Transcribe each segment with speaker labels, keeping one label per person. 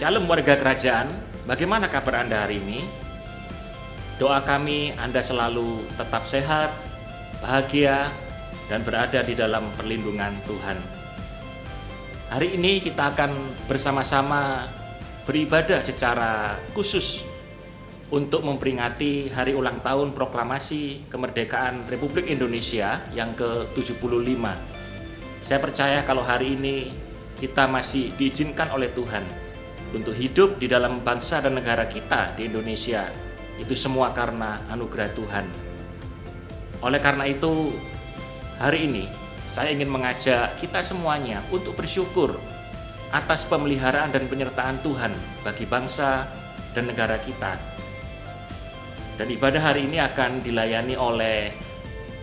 Speaker 1: Shalom warga kerajaan, bagaimana kabar Anda hari ini? Doa kami Anda selalu tetap sehat, bahagia, dan berada di dalam perlindungan Tuhan. Hari ini kita akan bersama-sama beribadah secara khusus untuk memperingati hari ulang tahun proklamasi kemerdekaan Republik Indonesia yang ke-75. Saya percaya kalau hari ini kita masih diizinkan oleh Tuhan untuk hidup di dalam bangsa dan negara kita di Indonesia, itu semua karena anugerah Tuhan. Oleh karena itu, hari ini saya ingin mengajak kita semuanya untuk bersyukur atas pemeliharaan dan penyertaan Tuhan bagi bangsa dan negara kita. Dan ibadah hari ini akan dilayani oleh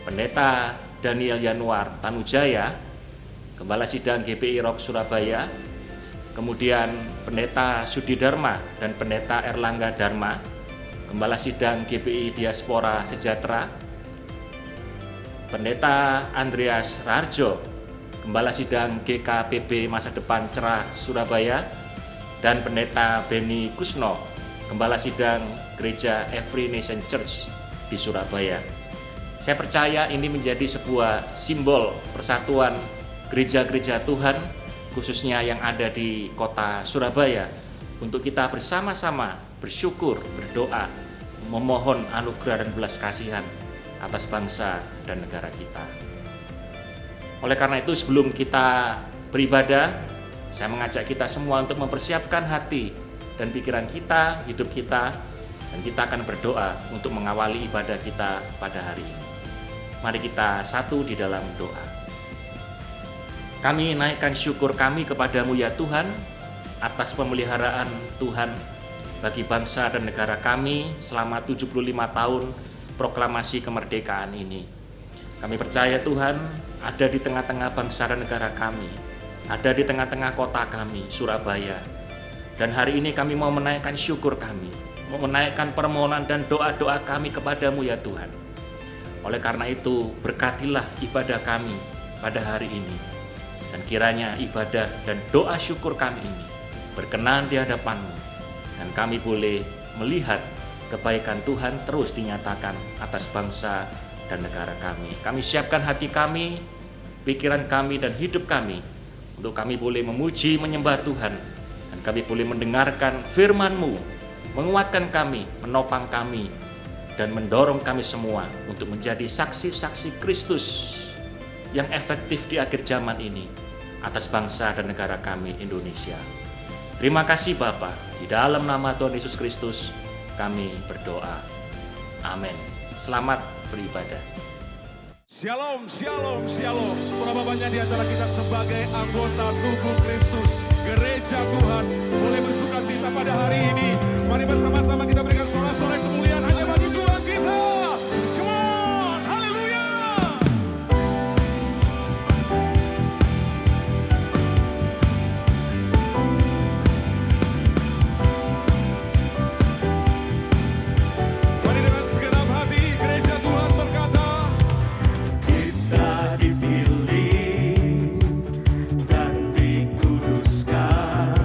Speaker 1: Pendeta Daniel Yanuar Tanujaya, Gembala Sidang GPI Rock Surabaya, kemudian Pendeta Sudi Dharma dan Pendeta Erlangga Dharma, Gembala Sidang GPI Diaspora Sejahtera, Pendeta Andreas Raharjo, Gembala Sidang GKPB Masa Depan Cerah Surabaya, dan Pendeta Beni Kusno, Gembala Sidang Gereja Every Nation Church di Surabaya. Saya percaya ini menjadi sebuah simbol persatuan gereja-gereja Tuhan, khususnya yang ada di kota Surabaya, untuk kita bersama-sama bersyukur, berdoa, memohon anugerah dan belas kasihan atas bangsa dan negara kita. Oleh karena itu, sebelum kita beribadah, saya mengajak kita semua untuk mempersiapkan hati dan pikiran kita, hidup kita, dan kita akan berdoa untuk mengawali ibadah kita pada hari ini. Mari kita satu di dalam doa. Kami naikkan syukur kami kepadamu ya Tuhan, atas pemeliharaan Tuhan bagi bangsa dan negara kami selama 75 tahun proklamasi kemerdekaan ini. Kami percaya Tuhan ada di tengah-tengah bangsa dan negara kami, ada di tengah-tengah kota kami, Surabaya. Dan hari ini kami mau menaikkan syukur kami, mau menaikkan permohonan dan doa-doa kami kepadamu ya Tuhan. Oleh karena itu, berkatilah ibadah kami pada hari ini. Dan kiranya ibadah dan doa syukur kami ini berkenan di hadapan-Mu, dan kami boleh melihat kebaikan Tuhan terus dinyatakan atas bangsa dan negara kami. Kami siapkan hati kami, pikiran kami, dan hidup kami untuk kami boleh memuji, menyembah Tuhan, dan kami boleh mendengarkan firman-Mu, menguatkan kami, menopang kami, dan mendorong kami semua untuk menjadi saksi-saksi Kristus yang efektif di akhir zaman ini atas bangsa dan negara kami Indonesia. Terima kasih Bapa, di dalam nama Tuhan Yesus Kristus kami berdoa. Amin. Selamat beribadah.
Speaker 2: Shalom, shalom, shalom. Seberapa banyak di antara kita sebagai anggota tubuh Kristus, gereja Tuhan, boleh bersuka cita pada hari ini. Mari bersama-sama kita berikan sorak-sorai kemuliaan hanya bagi Tuhan kita. Come on, haleluya. Mari dengan segenap hati gereja Tuhan berkata,
Speaker 3: Kita dipilih dan dikuduskan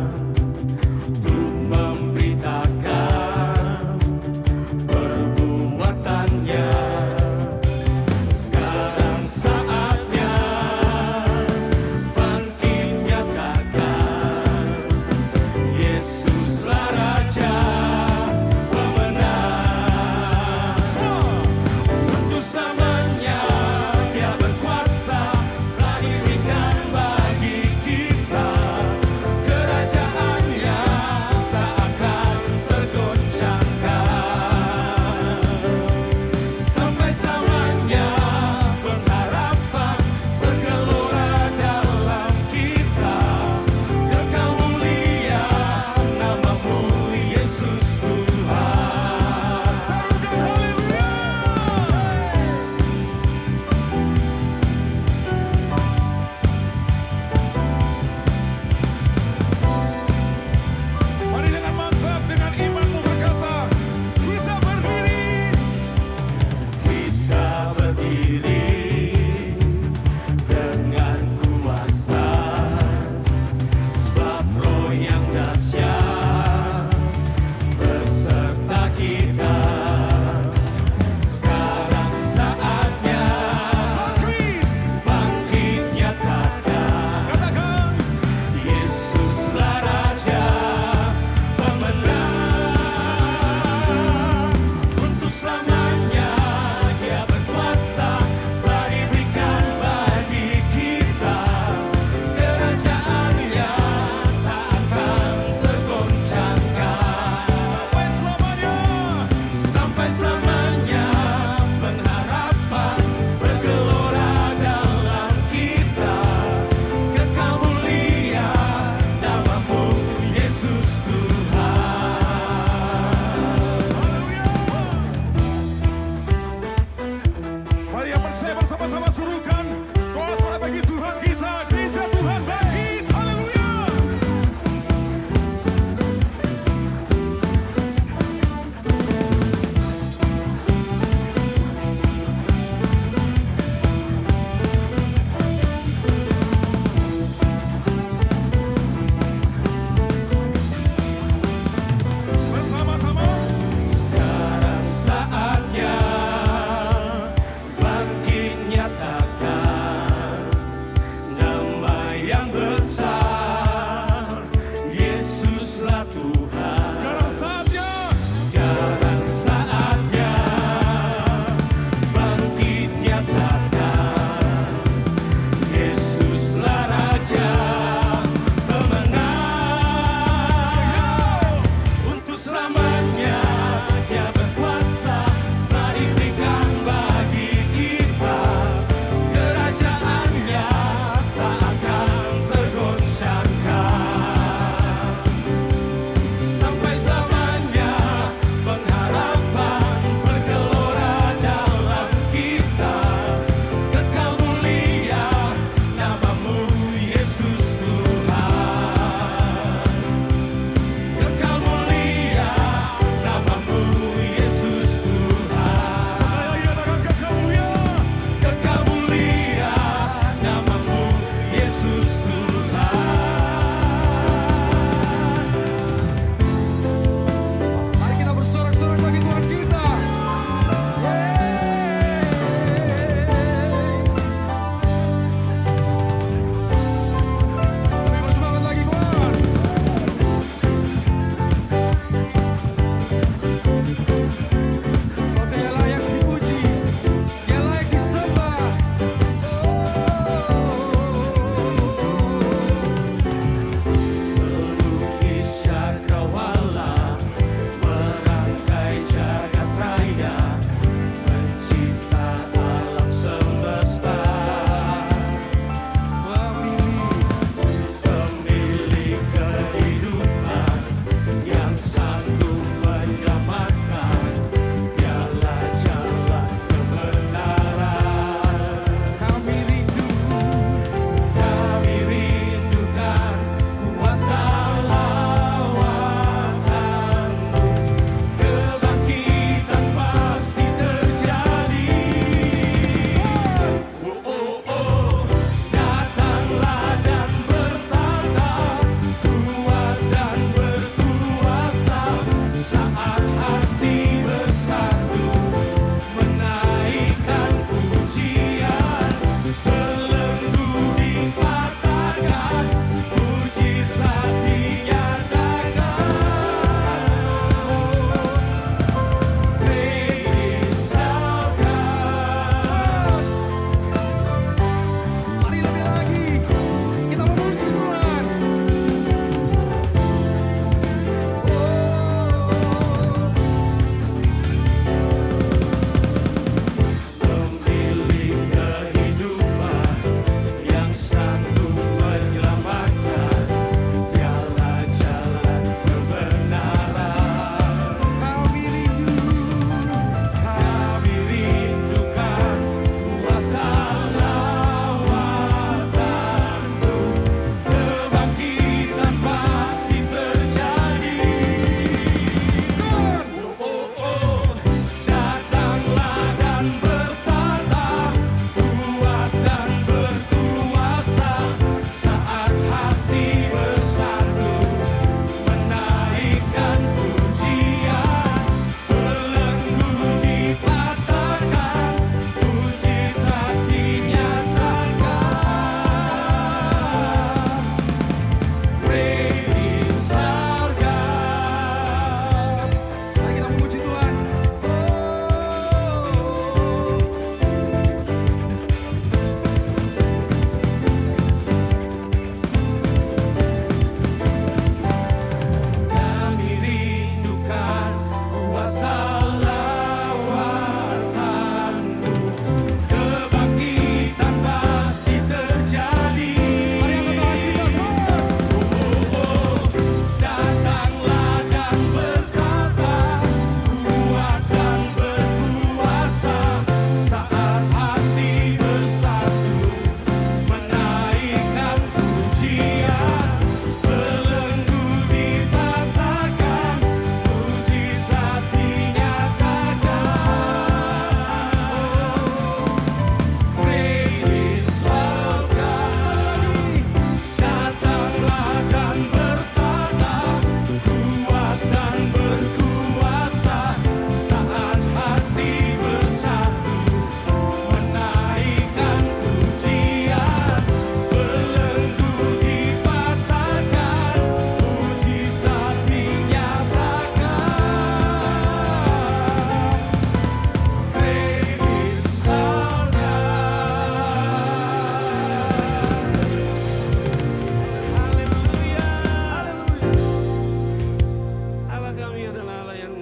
Speaker 4: kami adalah Allah yang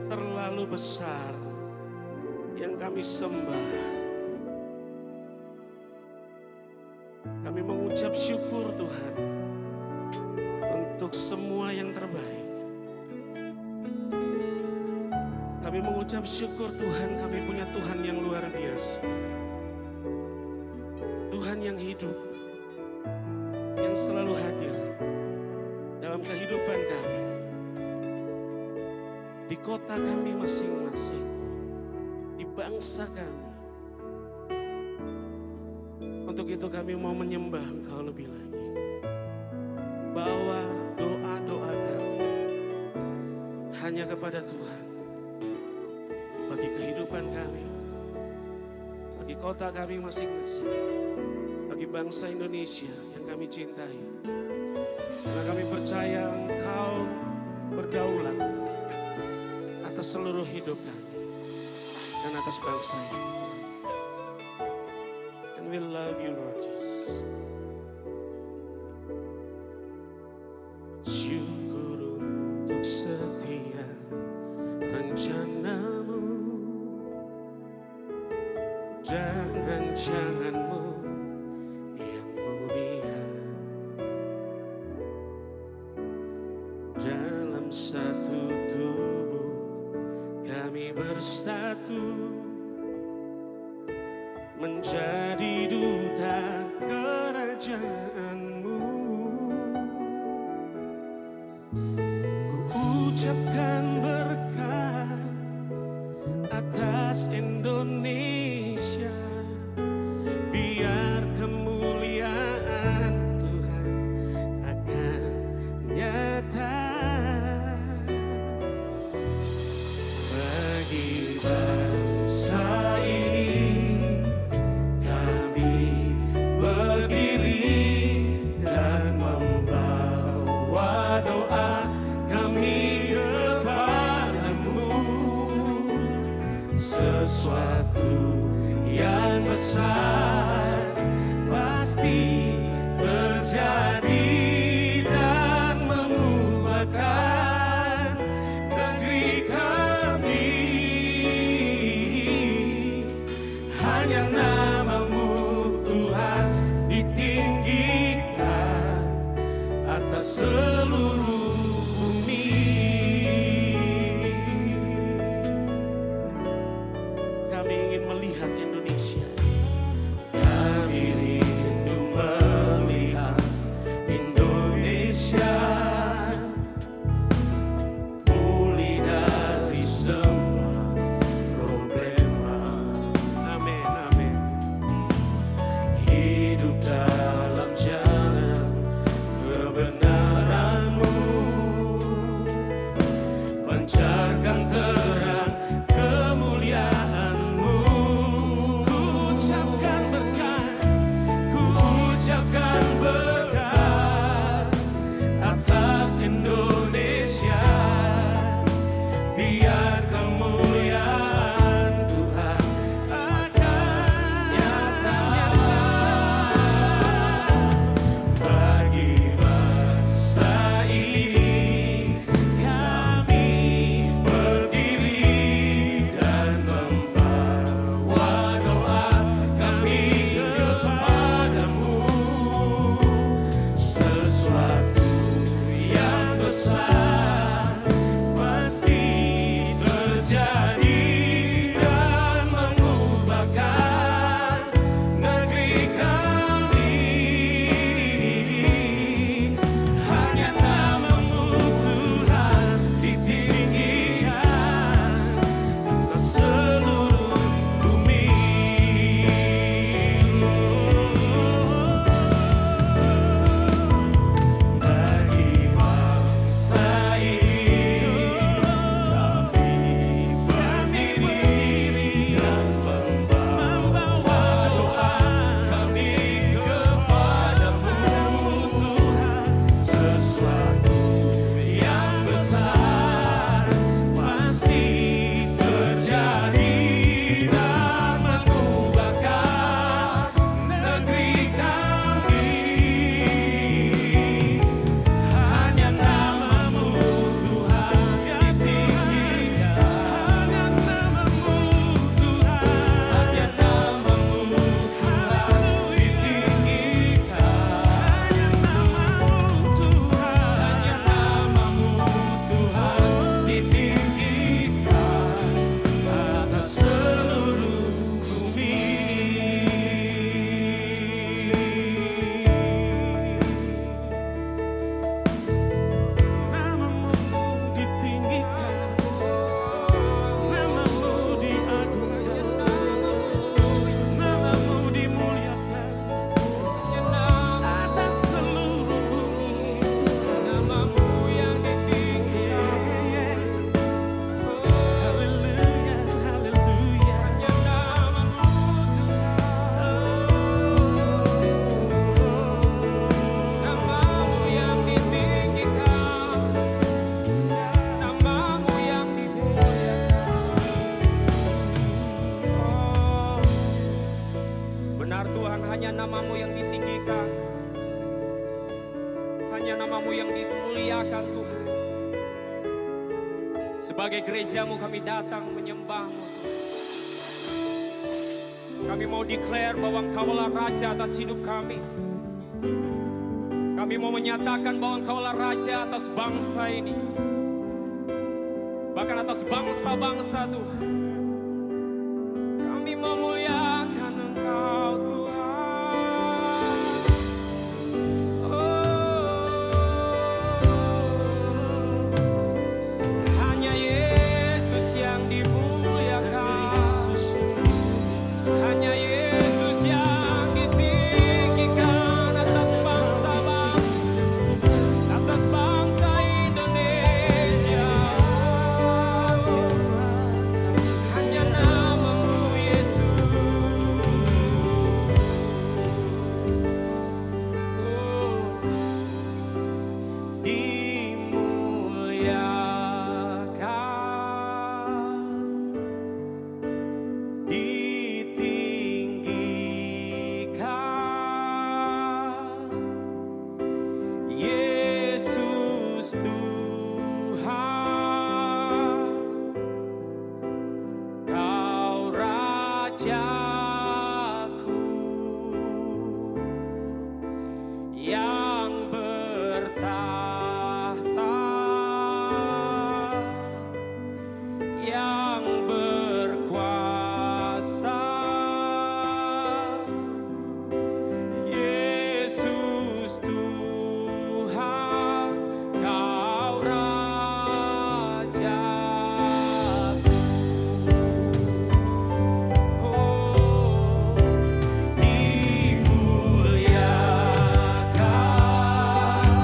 Speaker 4: terlalu besar, yang kami sembah. Kami mengucap syukur Tuhan untuk semua yang terbaik. Kami mengucap syukur Tuhan, kami punya Tuhan yang luar biasa. Tuhan yang hidup, yang selalu hadir dalam kehidupan kami, di kota kami masing-masing, di bangsa kami. Untuk itu kami mau menyembah Engkau lebih lagi. Bawa doa-doa kami hanya kepada Tuhan. Bagi kehidupan kami, bagi kota kami masing-masing, bagi bangsa Indonesia yang kami cintai. Karena kami percaya Engkau berdaulat atas seluruh hidup kami dan atas bangsa ini. And we love you, Lord Jesus. Syukur untuk setia rencanamu dan rancanganmu yang mulia. Dalam satu tubuh kami bersatu, menjadi duta kerajaanmu. Ku ucapkan berkat atas Indonesia, biar kemuliaan Tuhan akan nyata. Bagi bangsa ini kami berdiri dan membawa doa kami kepada
Speaker 5: hanya namamu yang ditinggikan, hanya namamu yang dimuliakan Tuhan. Sebagai gerejamu kami datang menyembahmu. Kami mau declare bahwa Engkaulah Raja atas hidup kami. Kami mau menyatakan bahwa Engkaulah Raja atas bangsa ini, bahkan atas bangsa-bangsa Tuhan. Kami memuliakan Engkau Tuhan. Hanya Yesus yang dimuliakan, hanya Yesus yang ditinggikan atas bangsa-bangsa, atas bangsa Indonesia. Hanya namamu Yesus. Dimuliakan, ditinggikan, Yesus Tuhan, Kau Rajaku yang bertahta, yang berkuasa. Yesus Tuhan, Kau Rajaku. Oh, dimuliakan.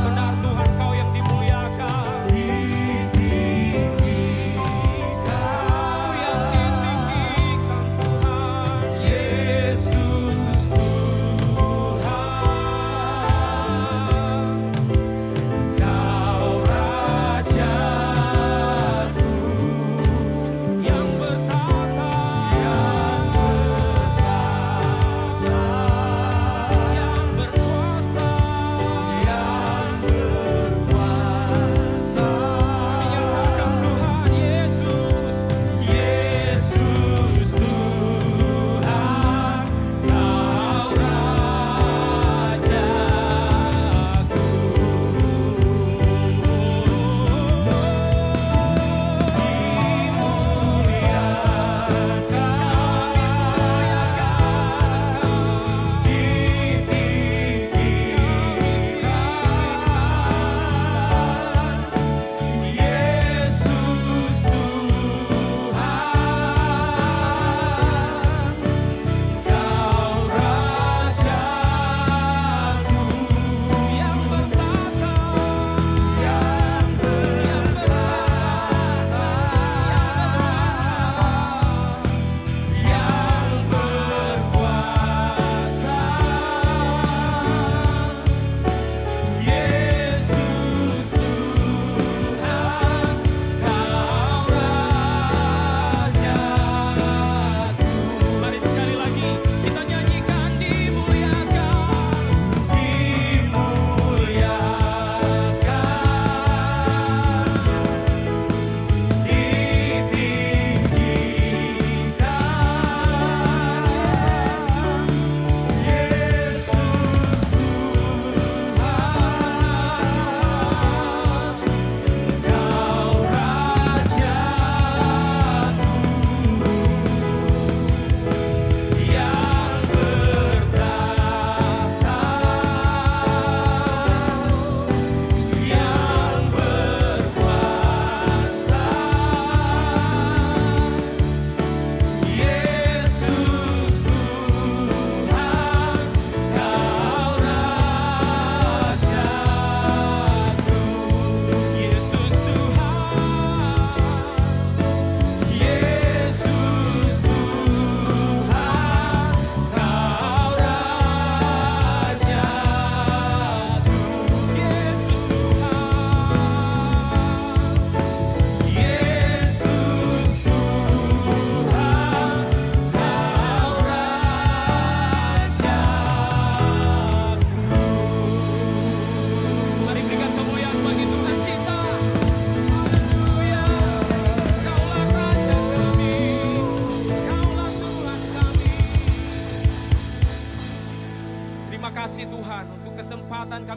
Speaker 5: Benar Tuhan, Kau yang dimuliakan. Ditinggikan.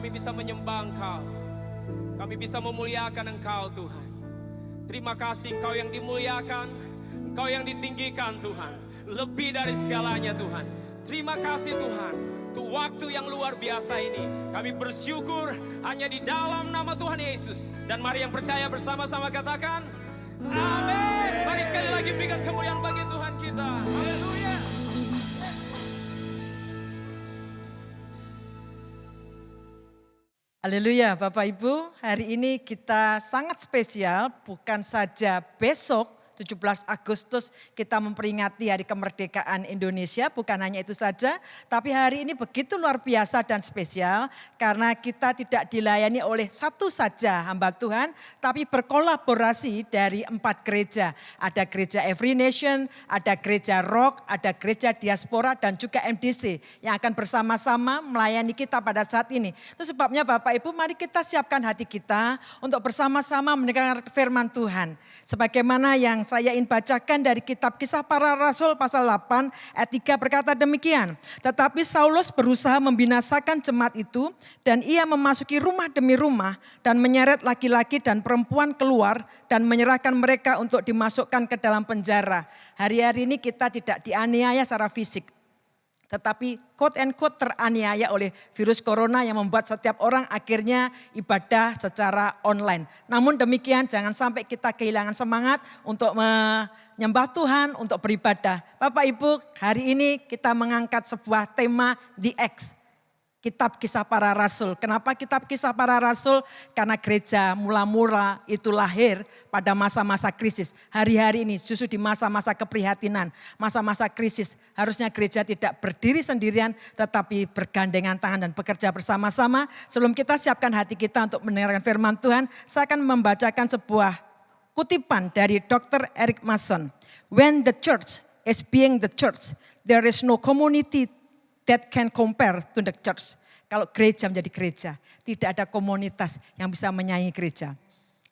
Speaker 5: kami bisa menyembah Engkau. Kami bisa memuliakan Engkau Tuhan. Terima kasih Engkau yang dimuliakan, Engkau yang ditinggikan Tuhan. Lebih dari segalanya Tuhan. Terima kasih Tuhan. Untuk waktu yang luar biasa ini. Kami bersyukur hanya di dalam nama Tuhan Yesus. Dan mari yang percaya bersama-sama katakan, amin. Mari sekali lagi berikan kemuliaan bagi Tuhan kita. Haleluya.
Speaker 6: Haleluya, Bapak Ibu, hari ini kita sangat spesial, bukan saja besok 17 Agustus kita memperingati Hari Kemerdekaan Indonesia, bukan hanya itu saja, tapi hari ini begitu luar biasa dan spesial karena kita tidak dilayani oleh satu saja hamba Tuhan, tapi berkolaborasi dari 4 gereja. Ada gereja Every Nation, ada gereja Rock, ada gereja Diaspora dan juga MDC yang akan bersama-sama melayani kita pada saat ini. Itu sebabnya Bapak Ibu, mari kita siapkan hati kita untuk bersama-sama mendengar firman Tuhan. Sebagaimana yang saya ingin bacakan dari kitab Kisah Para Rasul pasal 8 ayat 3 berkata demikian. Tetapi Saulus berusaha membinasakan jemaat itu dan ia memasuki rumah demi rumah dan menyeret laki-laki dan perempuan keluar dan menyerahkan mereka untuk dimasukkan ke dalam penjara. Hari-hari ini kita tidak dianiaya secara fisik, tetapi quote and quote teraniaya oleh virus corona yang membuat setiap orang akhirnya ibadah secara online. Namun demikian jangan sampai kita kehilangan semangat untuk menyembah Tuhan, untuk beribadah. Bapak Ibu, hari ini kita mengangkat sebuah tema The Acts. Kitab Kisah Para Rasul. Kenapa Kitab Kisah Para Rasul? Karena gereja mula-mula itu lahir pada masa-masa krisis. Hari-hari ini justru di masa-masa keprihatinan, masa-masa krisis. Harusnya gereja tidak berdiri sendirian tetapi bergandengan tangan dan bekerja bersama-sama. Sebelum kita siapkan hati kita untuk mendengarkan firman Tuhan, saya akan membacakan sebuah kutipan dari Dr. Eric Mason. When the church is being the church, there is no community that can compare to the church. Kalau gereja menjadi gereja, tidak ada komunitas yang bisa menyaingi gereja.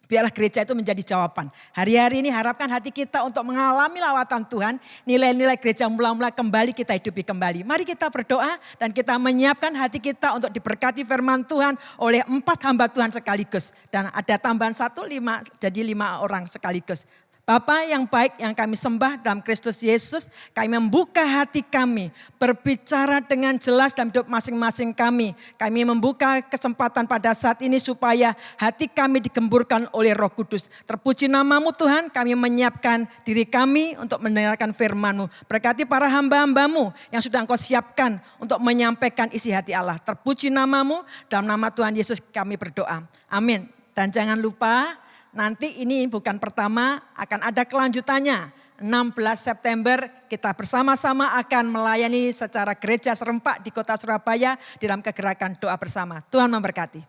Speaker 6: Biarlah gereja itu menjadi jawaban. Hari-hari ini harapkan hati kita untuk mengalami lawatan Tuhan. Nilai-nilai gereja mula-mula kembali kita hidupi kembali. Mari kita berdoa dan kita menyiapkan hati kita untuk diberkati firman Tuhan oleh 4 hamba Tuhan sekaligus. Dan ada tambahan 1, 5, jadi 5 orang sekaligus. Bapa yang baik yang kami sembah dalam Kristus Yesus, kami membuka hati kami, berbicara dengan jelas dalam hidup masing-masing kami. Kami membuka kesempatan pada saat ini supaya hati kami digemburkan oleh Roh Kudus. Terpuji namamu Tuhan, kami menyiapkan diri kami untuk mendengarkan firman-Mu. Berkati para hamba-hambamu yang sudah Engkau siapkan untuk menyampaikan isi hati Allah. Terpuji namamu, dalam nama Tuhan Yesus kami berdoa. Amin. Dan jangan lupa, nanti ini bukan pertama, akan ada kelanjutannya. 16 September kita bersama-sama akan melayani secara gereja serempak di kota Surabaya dalam kegerakan doa bersama. Tuhan memberkati.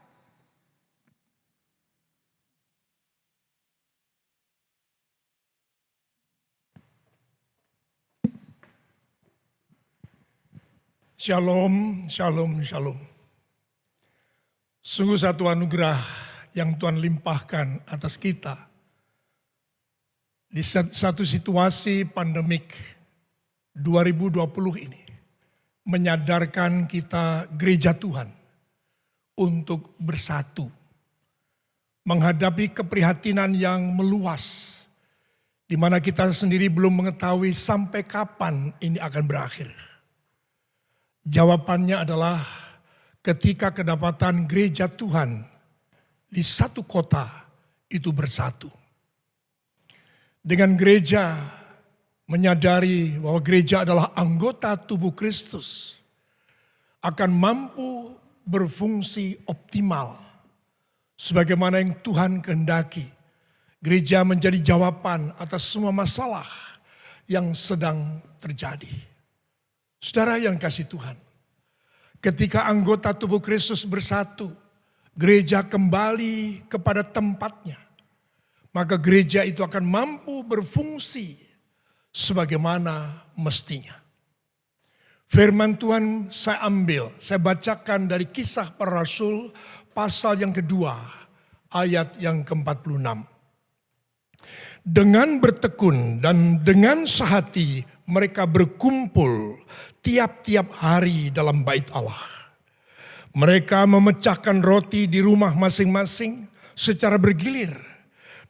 Speaker 7: Shalom, shalom, shalom. Sungguh satu anugerah yang Tuhan limpahkan atas kita. Di satu situasi pandemik 2020 ini, menyadarkan kita gereja Tuhan untuk bersatu. Menghadapi keprihatinan yang meluas, di mana kita sendiri belum mengetahui sampai kapan ini akan berakhir. Jawabannya adalah ketika kedapatan gereja Tuhan di satu kota itu bersatu. Dengan gereja menyadari bahwa gereja adalah anggota tubuh Kristus, akan mampu berfungsi optimal sebagaimana yang Tuhan kehendaki. Gereja menjadi jawaban atas semua masalah yang sedang terjadi. Saudara yang kasih Tuhan, ketika anggota tubuh Kristus bersatu, gereja kembali kepada tempatnya, maka gereja itu akan mampu berfungsi sebagaimana mestinya. Firman Tuhan saya ambil, saya bacakan dari Kisah Para Rasul pasal yang kedua, ayat yang ke-46. Dengan bertekun dan dengan sehati mereka berkumpul tiap-tiap hari dalam bait Allah. Mereka memecahkan roti di rumah masing-masing secara bergilir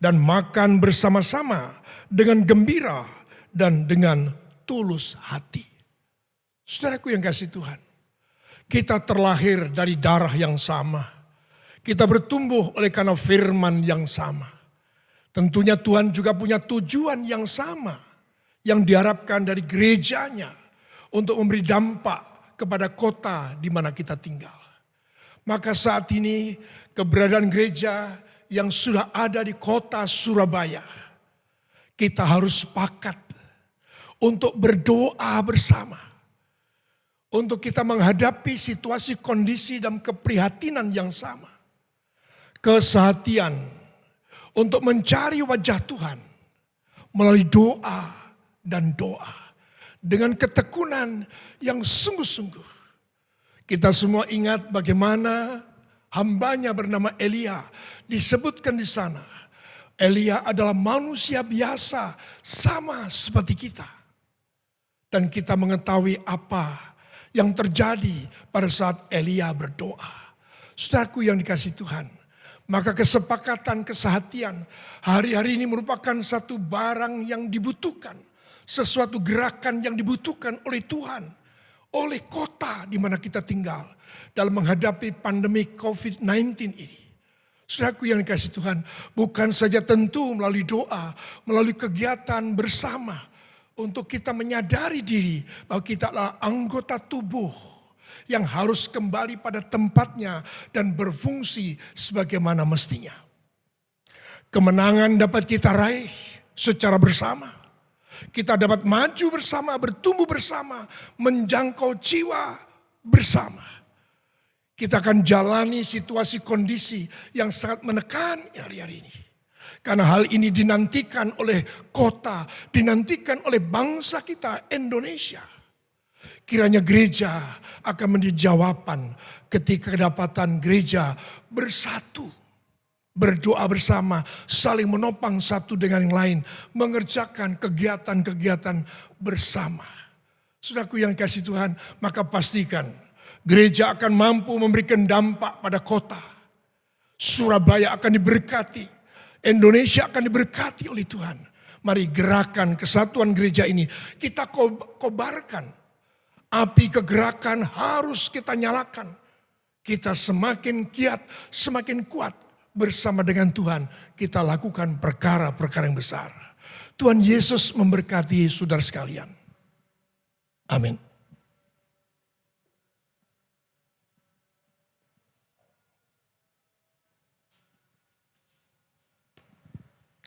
Speaker 7: dan makan bersama-sama dengan gembira dan dengan tulus hati. Saudaraku yang kasih Tuhan, kita terlahir dari darah yang sama. Kita bertumbuh oleh karena firman yang sama. Tentunya Tuhan juga punya tujuan yang sama yang diharapkan dari gerejanya untuk memberi dampak kepada kota di mana kita tinggal. Maka saat ini keberadaan gereja yang sudah ada di kota Surabaya, kita harus sepakat untuk berdoa bersama. Untuk kita menghadapi situasi kondisi dan keprihatinan yang sama. Kesehatian untuk mencari wajah Tuhan melalui doa dan doa. Dengan ketekunan yang sungguh-sungguh. Kita semua ingat bagaimana hambanya bernama Elia disebutkan di sana. Elia adalah manusia biasa sama seperti kita. Dan kita mengetahui apa yang terjadi pada saat Elia berdoa. Saudaraku yang dikasihi Tuhan, maka kesepakatan kesehatian hari-hari ini merupakan satu barang yang dibutuhkan. Sesuatu gerakan yang dibutuhkan oleh Tuhan. Oleh kota di mana kita tinggal dalam menghadapi pandemi COVID-19 ini. Saudaraku yang dikasihi Tuhan, bukan saja tentu melalui doa, melalui kegiatan bersama untuk kita menyadari diri bahwa kita adalah anggota tubuh yang harus kembali pada tempatnya dan berfungsi sebagaimana mestinya. Kemenangan dapat kita raih secara bersama. Kita dapat maju bersama, bertumbuh bersama, menjangkau jiwa bersama. Kita akan jalani situasi kondisi yang sangat menekan hari-hari ini. Karena hal ini dinantikan oleh kota, dinantikan oleh bangsa kita Indonesia. Kiranya gereja akan menjadi jawaban ketika kedapatan gereja bersatu. Berdoa bersama, saling menopang satu dengan yang lain. Mengerjakan kegiatan-kegiatan bersama. Saudaraku yang kasih Tuhan, maka pastikan gereja akan mampu memberikan dampak pada kota. Surabaya akan diberkati. Indonesia akan diberkati oleh Tuhan. Mari gerakan kesatuan gereja ini kita kobarkan. Api kegerakan harus kita nyalakan. Kita semakin giat, semakin kuat. Bersama dengan Tuhan kita lakukan perkara-perkara yang besar. Tuhan Yesus memberkati saudara sekalian. Amin.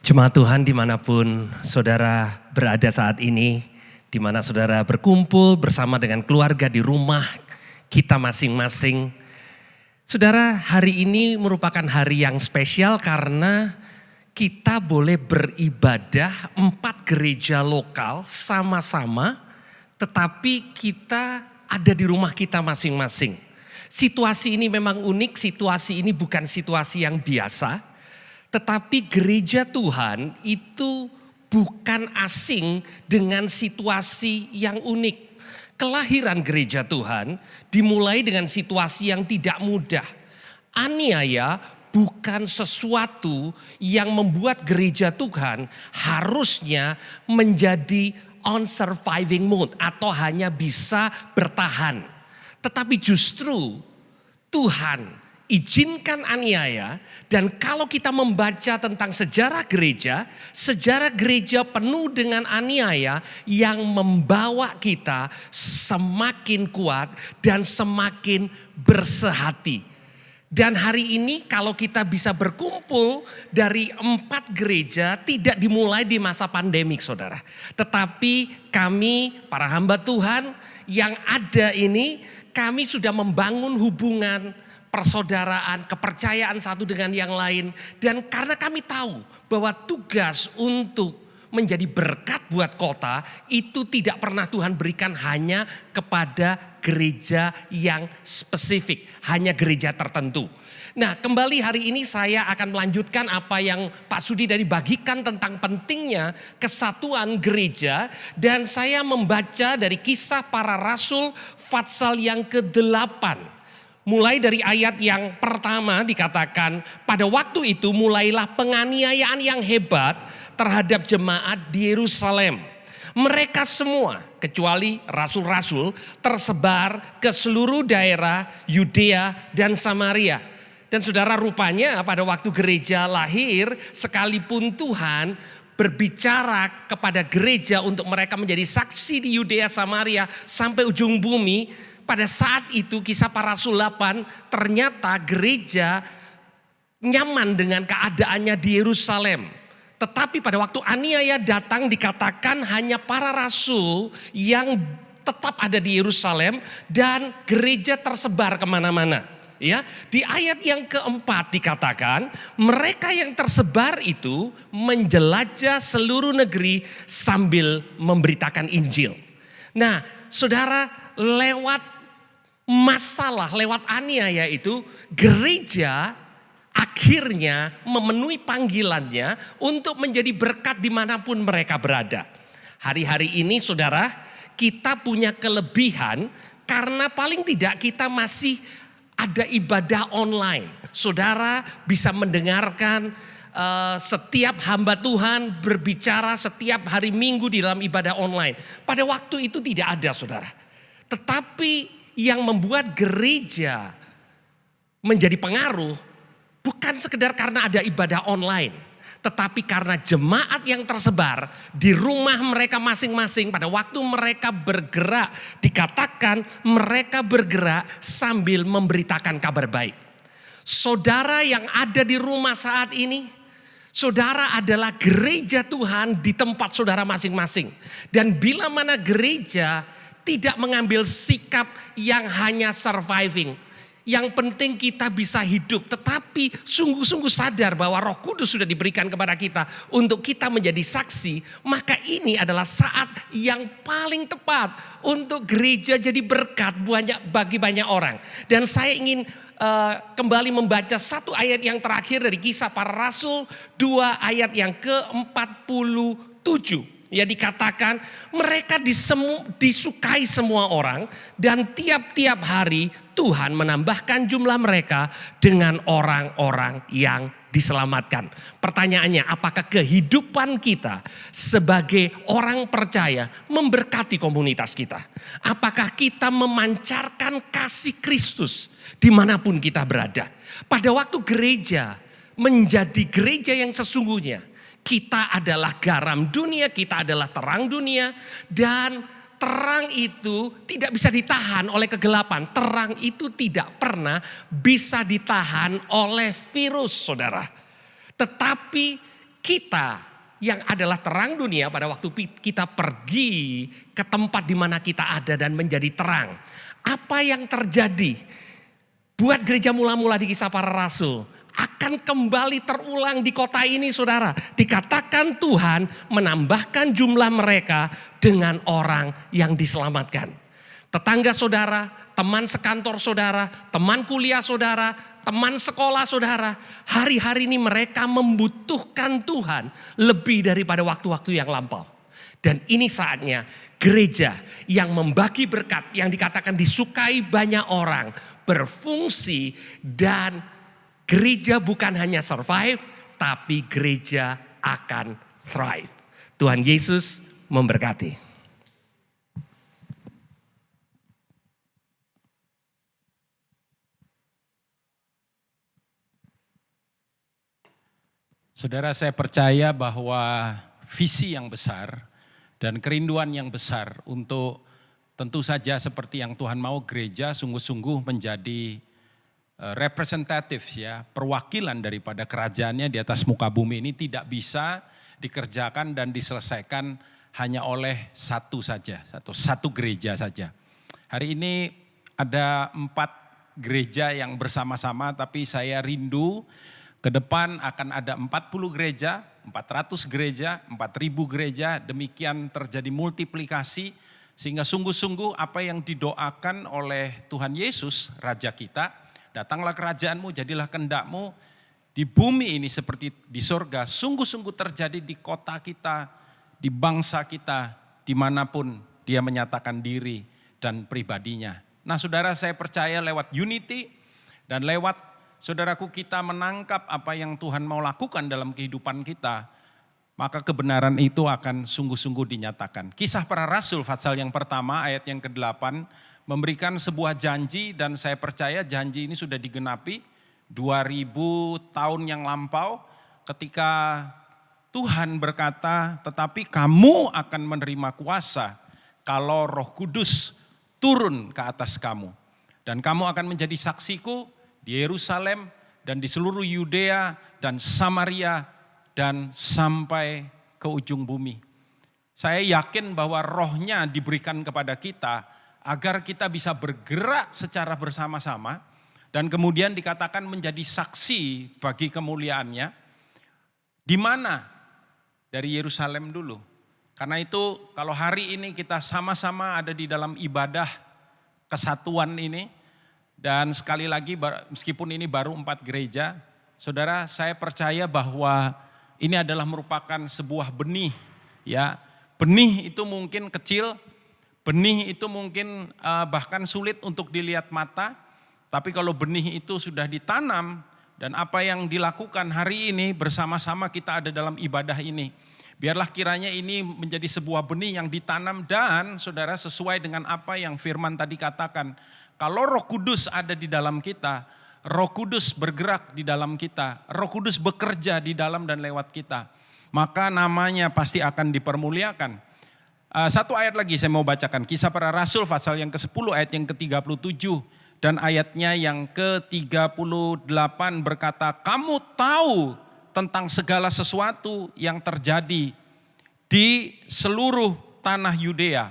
Speaker 8: Jemaat Tuhan dimanapun saudara berada saat ini, di mana saudara berkumpul bersama dengan keluarga di rumah kita masing-masing. Saudara, hari ini merupakan hari yang spesial karena kita boleh beribadah 4 gereja lokal sama-sama, tetapi kita ada di rumah kita masing-masing. Situasi ini memang unik, situasi ini bukan situasi yang biasa, tetapi gereja Tuhan itu bukan asing dengan situasi yang unik. Kelahiran gereja Tuhan dimulai dengan situasi yang tidak mudah. Aniaya bukan sesuatu yang membuat gereja Tuhan harusnya menjadi on surviving mode atau hanya bisa bertahan. Tetapi justru Tuhan izinkan aniaya, dan kalau kita membaca tentang sejarah gereja penuh dengan aniaya yang membawa kita semakin kuat dan semakin bersehati. Dan hari ini kalau kita bisa berkumpul dari 4 gereja tidak dimulai di masa pandemik saudara. Tetapi kami para hamba Tuhan yang ada ini, kami sudah membangun hubungan persaudaraan, kepercayaan satu dengan yang lain. Dan karena kami tahu bahwa tugas untuk menjadi berkat buat kota itu tidak pernah Tuhan berikan hanya kepada gereja yang spesifik, hanya gereja tertentu. Nah, kembali hari ini saya akan melanjutkan apa yang Pak Sudi tadi bagikan tentang pentingnya kesatuan gereja. Dan saya membaca dari Kisah Para Rasul pasal yang ke-8. Mulai dari ayat yang pertama dikatakan, pada waktu itu mulailah penganiayaan yang hebat terhadap jemaat di Yerusalem. Mereka semua, kecuali rasul-rasul, tersebar ke seluruh daerah Yudea dan Samaria. Dan saudara, rupanya pada waktu gereja lahir, sekalipun Tuhan berbicara kepada gereja untuk mereka menjadi saksi di Yudea Samaria sampai ujung bumi, pada saat itu Kisah Para Rasul 8 ternyata gereja nyaman dengan keadaannya di Yerusalem. Tetapi pada waktu aniaya datang dikatakan hanya para rasul yang tetap ada di Yerusalem dan gereja tersebar kemana-mana. Ya, di ayat yang keempat dikatakan mereka yang tersebar itu menjelajah seluruh negeri sambil memberitakan Injil. Nah, saudara, lewat masalah, lewat aniaya itu gereja akhirnya memenuhi panggilannya untuk menjadi berkat dimanapun mereka berada. Hari-hari ini saudara, kita punya kelebihan karena paling tidak kita masih ada ibadah online. Saudara bisa mendengarkan setiap hamba Tuhan berbicara setiap hari Minggu di dalam ibadah online. Pada waktu itu tidak ada, saudara. Tetapi yang membuat gereja menjadi pengaruh bukan sekedar karena ada ibadah online, tetapi karena jemaat yang tersebar di rumah mereka masing-masing. Pada waktu mereka bergerak, dikatakan mereka bergerak sambil memberitakan kabar baik. Saudara yang ada di rumah saat ini, saudara adalah gereja Tuhan di tempat saudara masing-masing. Dan bila mana gereja tidak mengambil sikap yang hanya surviving, yang penting kita bisa hidup, tetapi sungguh-sungguh sadar bahwa Roh Kudus sudah diberikan kepada kita untuk kita menjadi saksi, maka ini adalah saat yang paling tepat untuk gereja jadi berkat bagi banyak orang. Dan saya ingin kembali membaca satu ayat yang terakhir dari Kisah Para Rasul 2 ayat yang ke-47. Ya, dikatakan mereka disukai semua orang dan tiap-tiap hari Tuhan menambahkan jumlah mereka dengan orang-orang yang diselamatkan. Pertanyaannya, apakah kehidupan kita sebagai orang percaya memberkati komunitas kita? Apakah kita memancarkan kasih Kristus dimanapun kita berada? Pada waktu gereja menjadi gereja yang sesungguhnya, kita adalah garam dunia, kita adalah terang dunia, dan terang itu tidak bisa ditahan oleh kegelapan. Terang itu tidak pernah bisa ditahan oleh virus, saudara. Tetapi kita yang adalah terang dunia, pada waktu kita pergi ke tempat di mana kita ada dan menjadi terang, apa yang terjadi buat gereja mula-mula di Kisah Para Rasul akan kembali terulang di kota ini, saudara. Dikatakan Tuhan menambahkan jumlah mereka dengan orang yang diselamatkan. Tetangga saudara, teman sekantor saudara, teman kuliah saudara, teman sekolah saudara, hari-hari ini mereka membutuhkan Tuhan lebih daripada waktu-waktu yang lampau. Dan ini saatnya gereja yang membagi berkat, yang dikatakan disukai banyak orang, berfungsi, dan gereja bukan hanya survive, tapi gereja akan thrive. Tuhan Yesus memberkati.
Speaker 9: Saudara, saya percaya bahwa visi yang besar dan kerinduan yang besar untuk tentu saja seperti yang Tuhan mau, gereja sungguh-sungguh menjadi representatif, ya, perwakilan daripada kerajaannya di atas muka bumi ini tidak bisa dikerjakan dan diselesaikan hanya oleh satu gereja saja. Hari ini ada 4 gereja yang bersama-sama, tapi saya rindu ke depan akan ada 40 gereja, 400 gereja, 4.000 gereja, demikian terjadi multiplikasi sehingga sungguh-sungguh apa yang didoakan oleh Tuhan Yesus, Raja kita, datanglah kerajaanmu, jadilah kehendakmu di bumi ini seperti di sorga, sungguh-sungguh terjadi di kota kita, di bangsa kita, dimanapun dia menyatakan diri dan pribadinya. Nah saudara, saya percaya lewat unity dan lewat saudaraku kita menangkap apa yang Tuhan mau lakukan dalam kehidupan kita, maka kebenaran itu akan sungguh-sungguh dinyatakan. Kisah Para Rasul pasal yang pertama ayat yang ke-8 memberikan sebuah janji, dan saya percaya janji ini sudah digenapi 2000 tahun yang lampau ketika Tuhan berkata, tetapi kamu akan menerima kuasa kalau Roh Kudus turun ke atas kamu. Dan kamu akan menjadi saksiku di Yerusalem dan di seluruh Yudea dan Samaria dan sampai ke ujung bumi. Saya yakin bahwa rohnya diberikan kepada kita agar kita bisa bergerak secara bersama-sama dan kemudian dikatakan menjadi saksi bagi kemuliaannya. Di mana? Dari Yerusalem dulu. Karena itu kalau hari ini kita sama-sama ada di dalam ibadah kesatuan ini, dan sekali lagi meskipun ini baru 4 gereja, saudara, saya percaya bahwa ini adalah merupakan sebuah benih, ya. Benih itu mungkin kecil, benih itu mungkin bahkan sulit untuk dilihat mata, tapi kalau benih itu sudah ditanam, dan apa yang dilakukan hari ini bersama-sama kita ada dalam ibadah ini, biarlah kiranya ini menjadi sebuah benih yang ditanam, dan saudara, sesuai dengan apa yang firman tadi katakan, kalau Roh Kudus ada di dalam kita, Roh Kudus bergerak di dalam kita, Roh Kudus bekerja di dalam dan lewat kita, maka namanya pasti akan dipermuliakan. Satu ayat lagi saya mau bacakan, Kisah Para Rasul pasal yang ke-10 ayat yang ke-37 dan ayatnya yang ke-38 berkata, kamu tahu tentang segala sesuatu yang terjadi di seluruh tanah Yudea,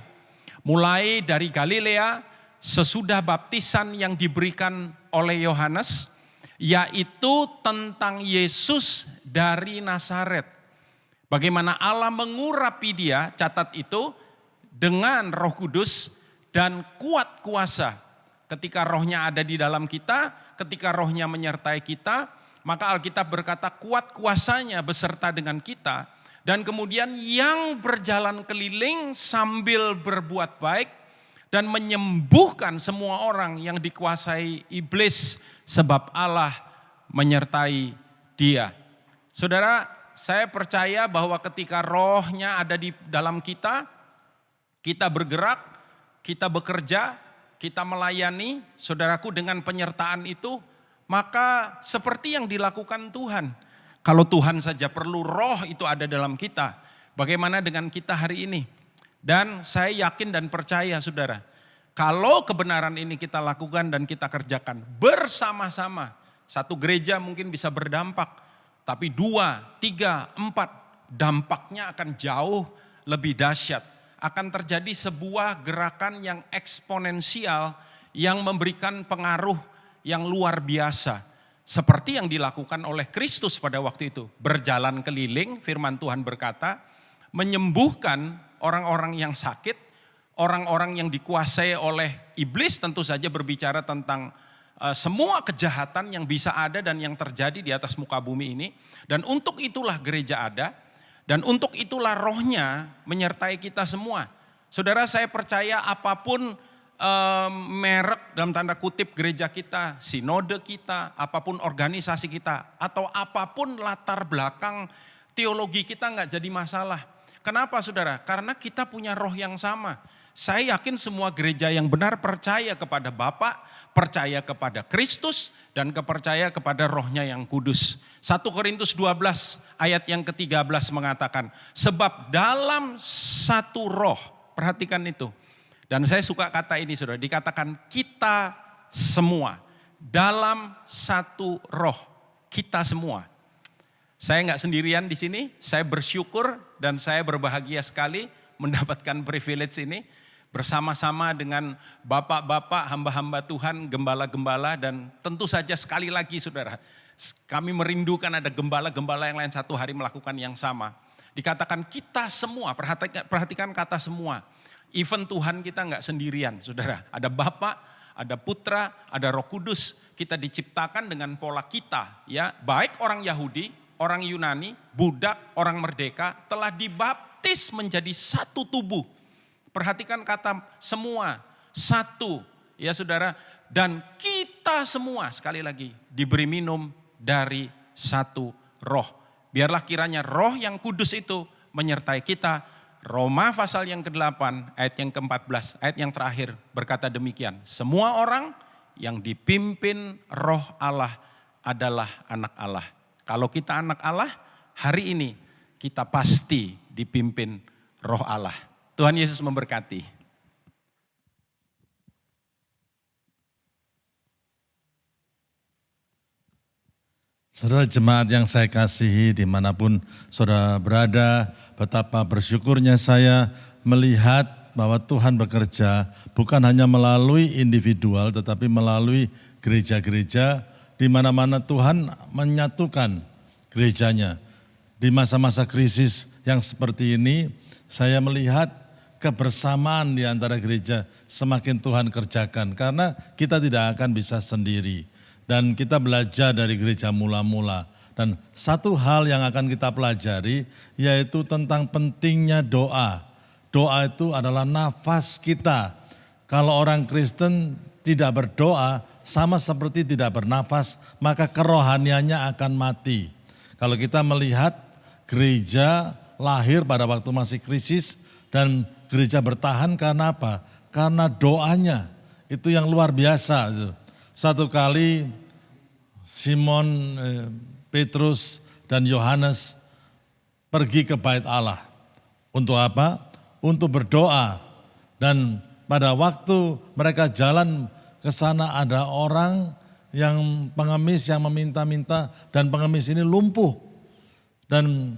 Speaker 9: mulai dari Galilea sesudah baptisan yang diberikan oleh Yohanes, yaitu tentang Yesus dari Nazaret. Bagaimana Allah mengurapi dia, catat itu, dengan Roh Kudus dan kuat kuasa. Ketika rohnya ada di dalam kita, ketika rohnya menyertai kita, maka Alkitab berkata kuat kuasanya beserta dengan kita. Dan kemudian yang berjalan keliling sambil berbuat baik dan menyembuhkan semua orang yang dikuasai iblis sebab Allah menyertai dia. Saudara, saya percaya bahwa ketika rohnya ada di dalam kita, kita bergerak, kita bekerja, kita melayani, saudaraku, dengan penyertaan itu, maka seperti yang dilakukan Tuhan. Kalau Tuhan saja perlu roh itu ada dalam kita, bagaimana dengan kita hari ini? Dan saya yakin dan percaya saudara, kalau kebenaran ini kita lakukan dan kita kerjakan bersama-sama, satu gereja mungkin bisa berdampak, tapi 2, 3, 4 dampaknya akan jauh lebih dahsyat. Akan terjadi sebuah gerakan yang eksponensial yang memberikan pengaruh yang luar biasa. Seperti yang dilakukan oleh Kristus pada waktu itu. Berjalan keliling, firman Tuhan berkata, menyembuhkan orang-orang yang sakit, orang-orang yang dikuasai oleh iblis, tentu saja berbicara tentang semua kejahatan yang bisa ada dan yang terjadi di atas muka bumi ini. Dan untuk itulah gereja ada. Dan untuk itulah rohnya menyertai kita semua. Saudara, saya percaya apapun merek dalam tanda kutip gereja kita, sinode kita, apapun organisasi kita, atau apapun latar belakang teologi kita nggak jadi masalah. Kenapa saudara? Karena kita punya roh yang sama. Saya yakin semua gereja yang benar percaya kepada Bapa, percaya kepada Kristus, dan percaya kepada rohnya yang kudus. 1 Korintus 12 ayat yang ke-13 mengatakan, sebab dalam satu roh, perhatikan itu. Dan saya suka kata ini saudara, dikatakan kita semua. Dalam satu roh, kita semua. Saya nggak sendirian di sini, saya bersyukur dan saya berbahagia sekali mendapatkan privilege ini. Bersama-sama dengan bapak-bapak, hamba-hamba Tuhan, gembala-gembala, dan tentu saja sekali lagi saudara, kami merindukan ada gembala-gembala yang lain satu hari melakukan yang sama. Dikatakan kita semua, perhatikan kata semua. Even Tuhan kita nggak sendirian saudara, ada Bapa, ada Putra, ada Roh Kudus. Kita diciptakan dengan pola kita, ya, baik orang Yahudi, orang Yunani, budak, orang merdeka, telah dibaptis menjadi satu tubuh. Perhatikan kata semua, satu, ya saudara. Dan kita semua sekali lagi diberi minum dari satu roh. Biarlah kiranya roh yang kudus itu menyertai kita. Roma pasal yang ke-8 ayat yang ke-14, ayat yang terakhir berkata demikian. Semua orang yang dipimpin roh Allah adalah anak Allah. Kalau kita anak Allah, hari ini kita pasti dipimpin roh Allah. Tuhan Yesus memberkati.
Speaker 3: Saudara jemaat yang saya kasihi dimanapun saudara berada, betapa bersyukurnya saya melihat bahwa Tuhan bekerja bukan hanya melalui individual tetapi melalui gereja-gereja di mana-mana Tuhan menyatukan gerejanya. Di masa-masa krisis yang seperti ini, saya melihat kebersamaan di antara gereja semakin Tuhan kerjakan karena kita tidak akan bisa sendiri. Dan kita belajar dari gereja mula-mula. Dan satu hal yang akan kita pelajari yaitu tentang pentingnya doa. Doa itu adalah nafas kita. Kalau orang Kristen tidak berdoa sama seperti tidak bernafas, maka kerohaniannya akan mati. Kalau kita melihat gereja lahir pada waktu masih krisis dan gereja bertahan karena apa? Karena doanya itu yang luar biasa. Satu kali Simon, Petrus dan Yohanes pergi ke bait Allah. Untuk apa? Untuk berdoa. Dan pada waktu mereka jalan ke sana ada orang yang pengemis yang meminta-minta dan pengemis ini lumpuh. Dan